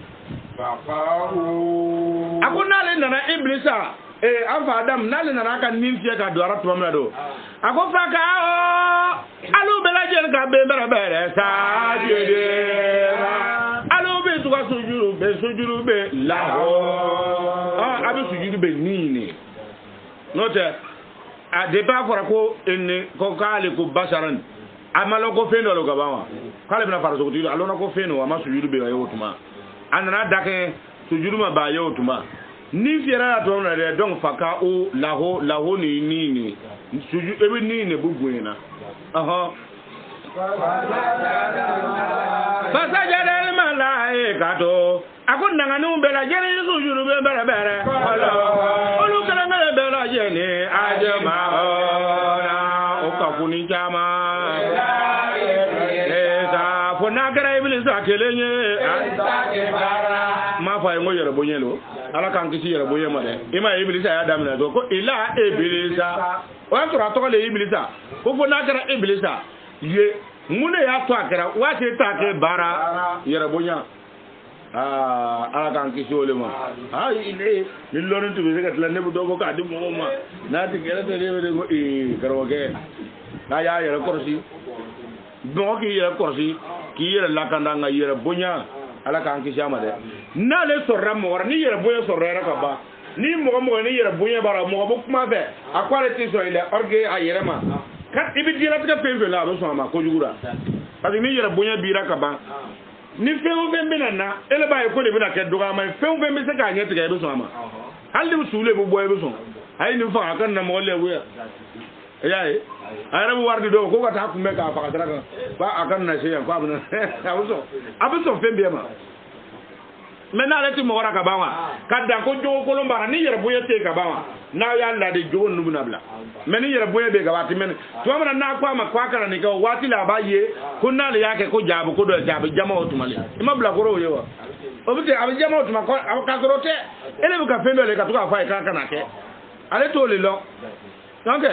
a ko n'ale nana Ibilisa an fa Adamu n'ale nana a ka nin fiyɛ ka don ara tuma min na don a ko fa ka alu bɛɛ lajɛlen ka bɛn bɛrɛ bɛrɛ sa jɛde alu bɛ to ga sujuru be lahu abi sujuru be nini note a de ba fora ko en ko kale ko basaran amalo ko fendo lo gabawa kale bina fara so ko alona ko fendo ama sujuru be yo tuma anana dake sujuru ma ba yo tuma ni fiera to na de donc faka o lahu ni nini suju ebi nini bubuena aha fasajada al malaikatu akun nanga nu bela jeni sujuru be bere olu kala ngale bela jeni ajma ona o ka kuni jama eza fona gara iblis akelenye ma fa ngo yere bonyelo ala kan kisi yere boye ma de ima iblis ya damna to ko ila iblisa o antura to le iblisa ko fona gara iblisa ye mune ya to akara wate ta ke bara yere bonya ala kan kisi ole ma ile lillon to be gatla ne bu do ko adi mo ma na ti gere te re ko karoge na ya yere korsi do ki yere korsi ki yere lakanda nga yere bonya ala kan kisi ama de na le sorra mo war ni yere bonya sorra ka ba ni mo ni yere bonya bara mo bu kuma be akware ti so ile orge a yere ma kat ibi dira ta pembe la do so ma ko jugura parce que ni yere bonya bira ka ba ni fewu fembe na ele ba ko le bina ke doga ma fewu fembe se ka nyete ga be so ma halli usule bu boye be so ay ni fa kan na mo le wuya yaay ay rabu wardi do ko ka ta ku me ka fa ka ba akan na se ko abuna abuso fembe ma mena le ti mo wara ka ba wa ka dan ko jogo ko lombara ni yere boye te ka ba wa na ya la de jogo nubu na bla meni yere boye be ga wati men to amana na kwa ma kwa kala ni ka wati la ba ye kunna le yake ko jabu ko do jabu jama otumale ima bla ko ro yewa obite abi jama otuma ko ka gorote ele bu ka fendo le ka to ka fa ka kana ke ale to le lo donc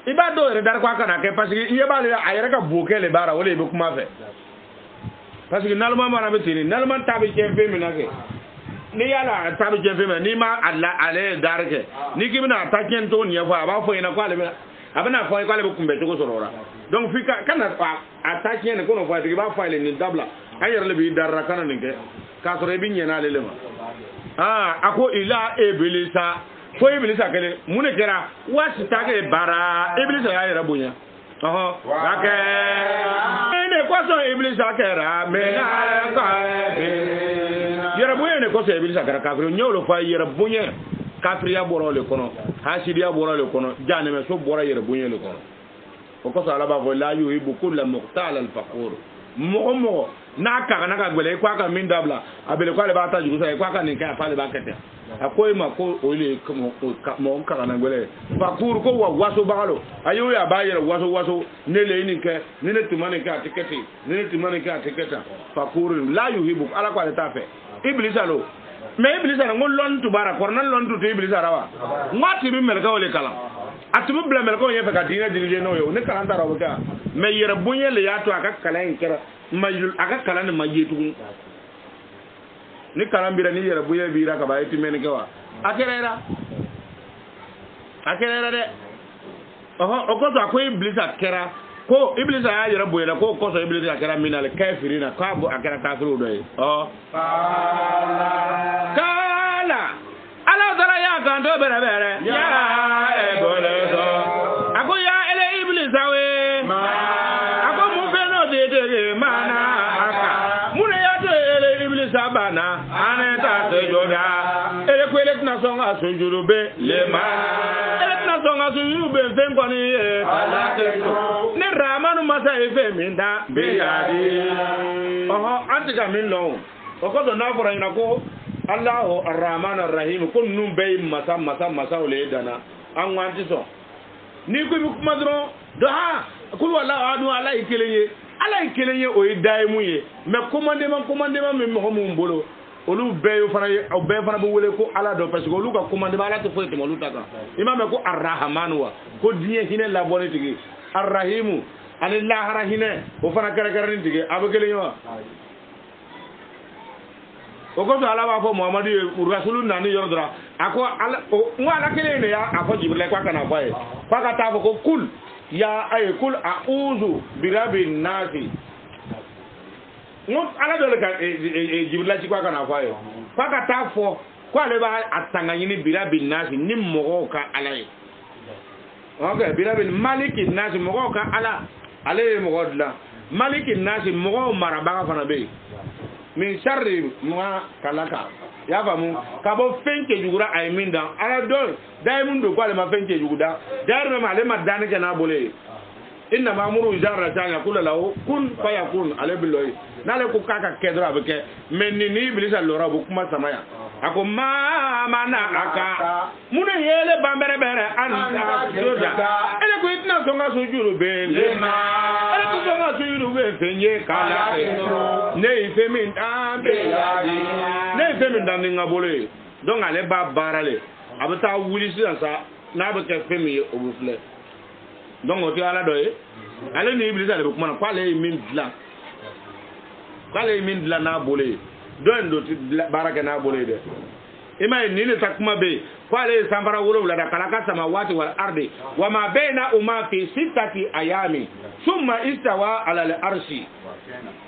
iba do re dar kwa kana ke parce que iye ba le ayere ka boke le bara wole be kuma fe parce que nalma ma na betini nalma tabi chempe minake ni yala tabi chempe ni ma alla ale darke ni kibina taken to ni fa ba fo ina kwa le abana fo kwa le kumbe to ko sorora donc fika kana attaque ne ko no fa de ba fa le ni dabla ayer le bi darra kana ninke ka so re bi nyena le ma ako ila iblisa fo iblisa kele mune kera wasi take bara iblisa ya yera bunya wake ene kwaso iblisa kera mena ka yera bunya ne kwaso iblisa kera kafiro nyolo fa yera bunya kafiriya boro le kono hasidiya boro le kono janeme so boro yera bunya le kono o ko sala ba fo la yuhibu kullu muqtal al faqur mo na ka na ka gbele kwa ka min dabla abele kwa le ba ta jugu sa kwa ka ni ka pa le ba kete akoy ma ko ole mo ka na gbele faqur ko wa waso bagalo ayo ya ba yere waso ne le ni ke ne ne tumane ka tiketi ne ne tumane ka tiketa faqur la yuhibu ala kwa le ta fe iblisa lo me iblisa ngol lon tu bara kornan lon tu iblisa rawa ngati bi mel ka ole kala atubu bla mel ko yefe ka dina dirije no yo ne kala ndara wota me yere bunye le ya to aka kala en kera mayul aka kala ne mayetu ni kala mbira ni yere bunye bira ka ba yeti men kewa akerera de o ko to ko iblisa kera ko iblisa ya yere bunye ko so iblisa kera minale kafirina ka bo akera kafiru do kala ala dara ya kan do bere ya ebole so ako ya ele iblisa we ako mu fe no de mana aka mune ya to ele iblisa bana aneta se joda ele ko ele na so nga so jurube le ma ele na so nga so jurube fe ngoni ala te so ne ramanu masa efe minda be yadi antika min lo o ko do na fora ina ko Allahu Ar-Rahman Ar-Rahim kun num bay masa ole dana an wanti so ni ko bi kuma dro do ha kul wala adu ala ikelenye o idai mu ye me commandement me mo mo mbolo olu beyo fana o be fana bo wole ko ala do parce que olu ka commandement ala to fo te mo lu taka imam ko Ar-Rahman wa ko diye hine la bonne tigi Ar-Rahim Allah rahine o fana kare ni tigi abagele wa o ko ala ba fo Muhammadu rasulun nani yordra ako ala ngala kele ne ya afo Jibril kwa kana boye kwa ka ta ko kul ya ay kul a'udhu bi rabbin nas ngo ala dole ka jibrila ci kwa kana fa yo fa ka ta fo kwa le ba atanga yini bila bin nasi ni mogo ka ala yi okay bila bin maliki nasi mogo ka ala ale mogo dla maliki nasi mogo maraba ka fana be min sharri ma kalaka ya famu ka bo fenke jugura ay min dan ala dol day mun do kwa le ma fenke juguda dar ma le ma dan ke na bole inna ma'muru izara ta yaqulu lahu kun fayakun ale biloy nale ku kaka kedra be ke men ni iblis allora bu kuma samaya ako ma mana aka mune yele bambere bere anta joda ele ko itna songa sujuru be lema ele ko songa sujuru be fenye kala ne ifemin ambe yadi ne ifemin dan ngabole donc ale ba barale abata wuli sa na be ke femi obufle donc o ti ala doye ale ni iblis ale kuma kwa le min dla na bole don do ti baraka na bole de ima ni le takuma be kwa le sambara wolo la kalaka samawati wal ardi wama baina uma fi sittati ayami thumma istawa ala al arshi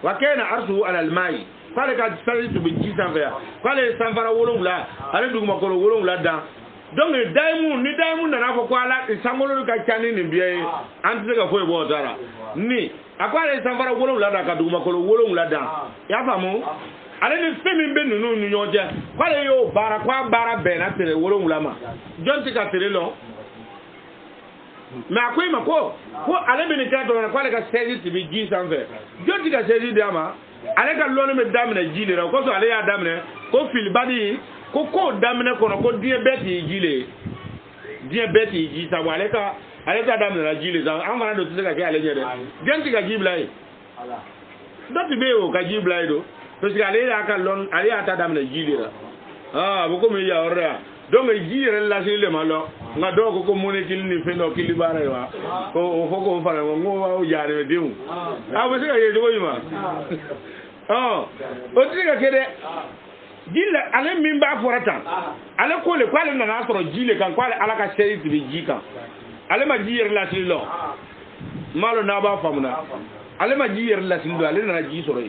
wa kana arshu ala al mai kwale ka sali to be jisan fa kwale sambara wolo la ale duguma ko wolo la dan donc ni daimu na fo ko ala sangolo ka chani ni biye anti ka fo bo dara ni akwale sambara wolo la da ka duguma ko wolo la dan ya famu ale ni femi be nunu nu nyoje kwale yo bara kwa bara be na tere wolo la ma jonti ka tere lo ma akwai mako ko ale be ni ka do na kwale ka sezi tibi ji sanve jonti ka sezi dama ale ka lo ne me damne ji le ko so ale ya damne ko fil badi ko damne kono ko diabete jile diabete ji sa wale ka ale ka damne la jile za amana do tsaka ke ale nyede genti ka jiblai doti be o ka jiblai do to sika ale ya ka lon ale ya ta damne jile la bu ko mi ya ora donc jire la sile malo nga do ko mone kil ni fendo kili bare wa ko foko fara ngo wa yare de un bu sika ye do yima o tsika kede jile ale min ba forata ale ko le kwale na soro jile kan kwale ala ka sey tibi jika ale ma jiyere la silo malo na ba famuna ale ma jiyere la silo ale na ji soro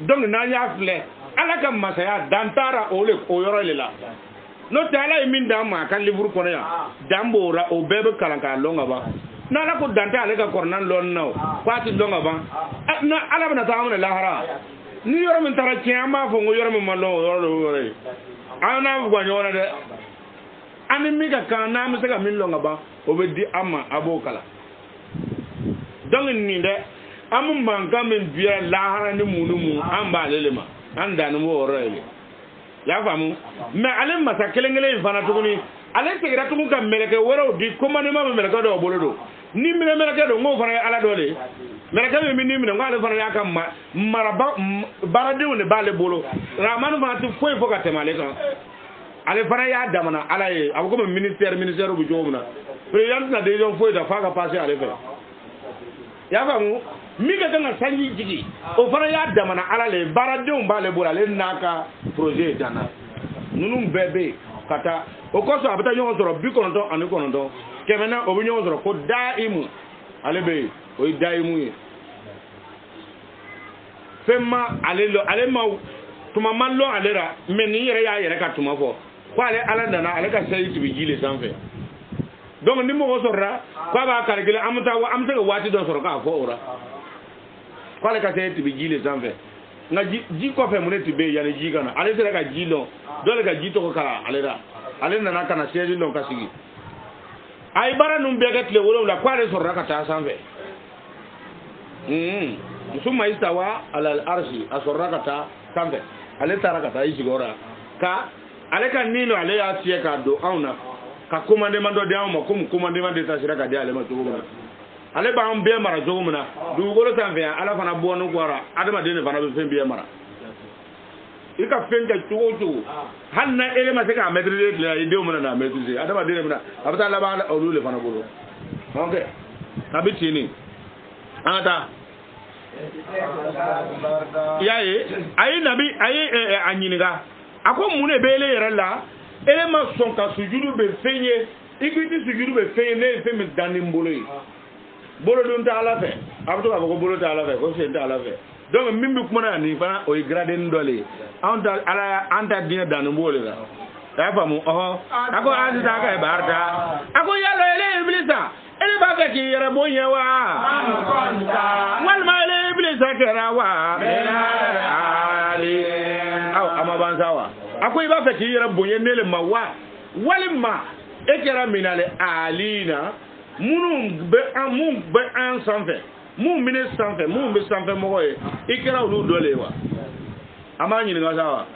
donc na ya fle ala ka masaya dantara ole o yoro le la no tala min da ma kan livre kono ya dambora o bebe kalanka longa ba na la ko danta ale ka kornan lon naw kwati longa ba na ala bana ta amuna lahara ni yoro min tara kiyama fo ngo yoro min malo yoro ana gwa nyora de ani mi ka kana mi se ka min longa ba o be di ama abokala donc ni de amu manka min biya lahara ni munumu amba lelema anda no woro ele ya famu me ale masa kelengele fana tuguni ale tegira tugun ka meleke woro di komane ma meleke do bolodo ni meleke do ngo fana ala dole meleke mi ni mi ngale fana ya kam maraba barade woni bale bolo ramanu ma ti foi fo ka temale kan ale fana ya damana ala ye abuko ministère bu jomuna président na de jon foi da fa ka passer ale fe ya famu mi ka kan sanyi jigi o fana ya damana ala le barade won bale bolo ale naka projet dana nunu bebe kata o ko so abata nyon soro bi kono ani kono do kemena o bi nyon soro ko daimu ale be o daimu ye femma ale ma tuma mallo alera men ni yere ya yere ka tuma fo ko ale ala dana ale ka sey tibi jile sanfe donc ni mo sorra ko ba calculer amta ga wati do soro ka fo ora ko ale ka sey tibi jile sanfe nga ji ko fe muneti be yani ji kana ale sera ka ji lo dole ka ji to ko kala alera ale nana kana sey lo ka sigi ay bara num be gatle wolo la ko ale sorra ka ta sanfe summa istawa ala al-arshi asorrakata kambe ale tarakata isigora ka ale kan nino ale ya tie ka do auna ka commande mando de auma kum commande mando ta siraka de ale ma tugumuna ale ba am be mara jogumuna du golo tambe ala fana bonu gora adama de ne fana be fembe mara ika fenja tugo hanna ele ma seka maîtriser la idée mona na maîtriser adama de ne mona abata la ba olule fana bolo okay abitini ata yaye ayi nabi ayi anyiniga ako mune bele yerala ele ma son ka sujudu be fenye igiti sujudu be fenye ne fe mi danim bolo don ta ala fe abto ka ko bolo ta ala fe ko se ta ala fe donc min bi kuma na ni fana o grade ndole anta ala anta dina danu bole la ya famu ako anta ta ka barta ako yalo ele iblisa ele ba ka ki yara bonye wa wal ma ele iblisa kera wa ali aw ama bansawa ako iba fa ki yara bonye nele ma wa walima ekera minale alina munum be an sanfɛ mun mine sanfɛ mun be sanfɛ mɔgɔ ye i kɛra olu dɔ le wa an b'a ɲininka sa wa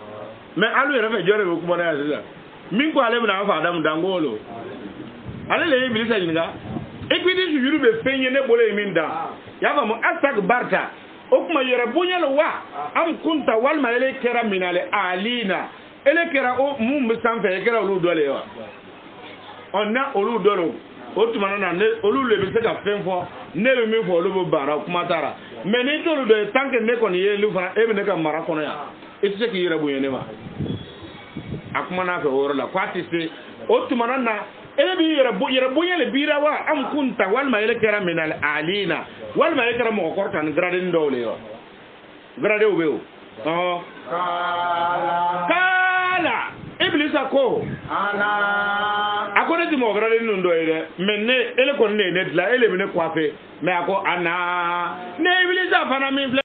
mais alu yɛrɛ fɛ jɔn de bɛ kuma na yan sisan min ko ale bɛna an fa Adamu dangolo ale le ye Ibilisa ɲininka et puis ni sujuru bɛ fɛn ye ne bolo ye min dan y'a faamu asak barta o kuma yɛrɛ bonya le wa am kunta walima ele kɛra minale alina ele kɛra o mun be sanfɛ e kɛra olu dɔ le wa on na olu dɔ le o tuma na ne olu le bɛ se ka fɛn fɔ ne bɛ min fɔ olu bɛ baara kuma taara mais ni t'olu dɔ ye tant que ne kɔni ye olu fana e bɛ ne ka mara kɔnɔ yan i tɛ se k'i yɛrɛ bonya ne ma a kuma n'a fɛ o yɔrɔ la k'a tɛ se o tuma na ele b'i yɛrɛ bonya le bira wa am kunta walima ele kɛra minal alina walima ele kɛra mɔgɔ kɔrɔta ni gradeni dɔw le ye wa gradew bɛ o kala Ibilisa ko a ko ne ti mɔgɔ gradeni ninnu dɔ ye dɛ mais ne ele kɔni ne ye ne dilan ele bɛ ne coiffé mais a ko ana ne Ibilisa fana min filɛ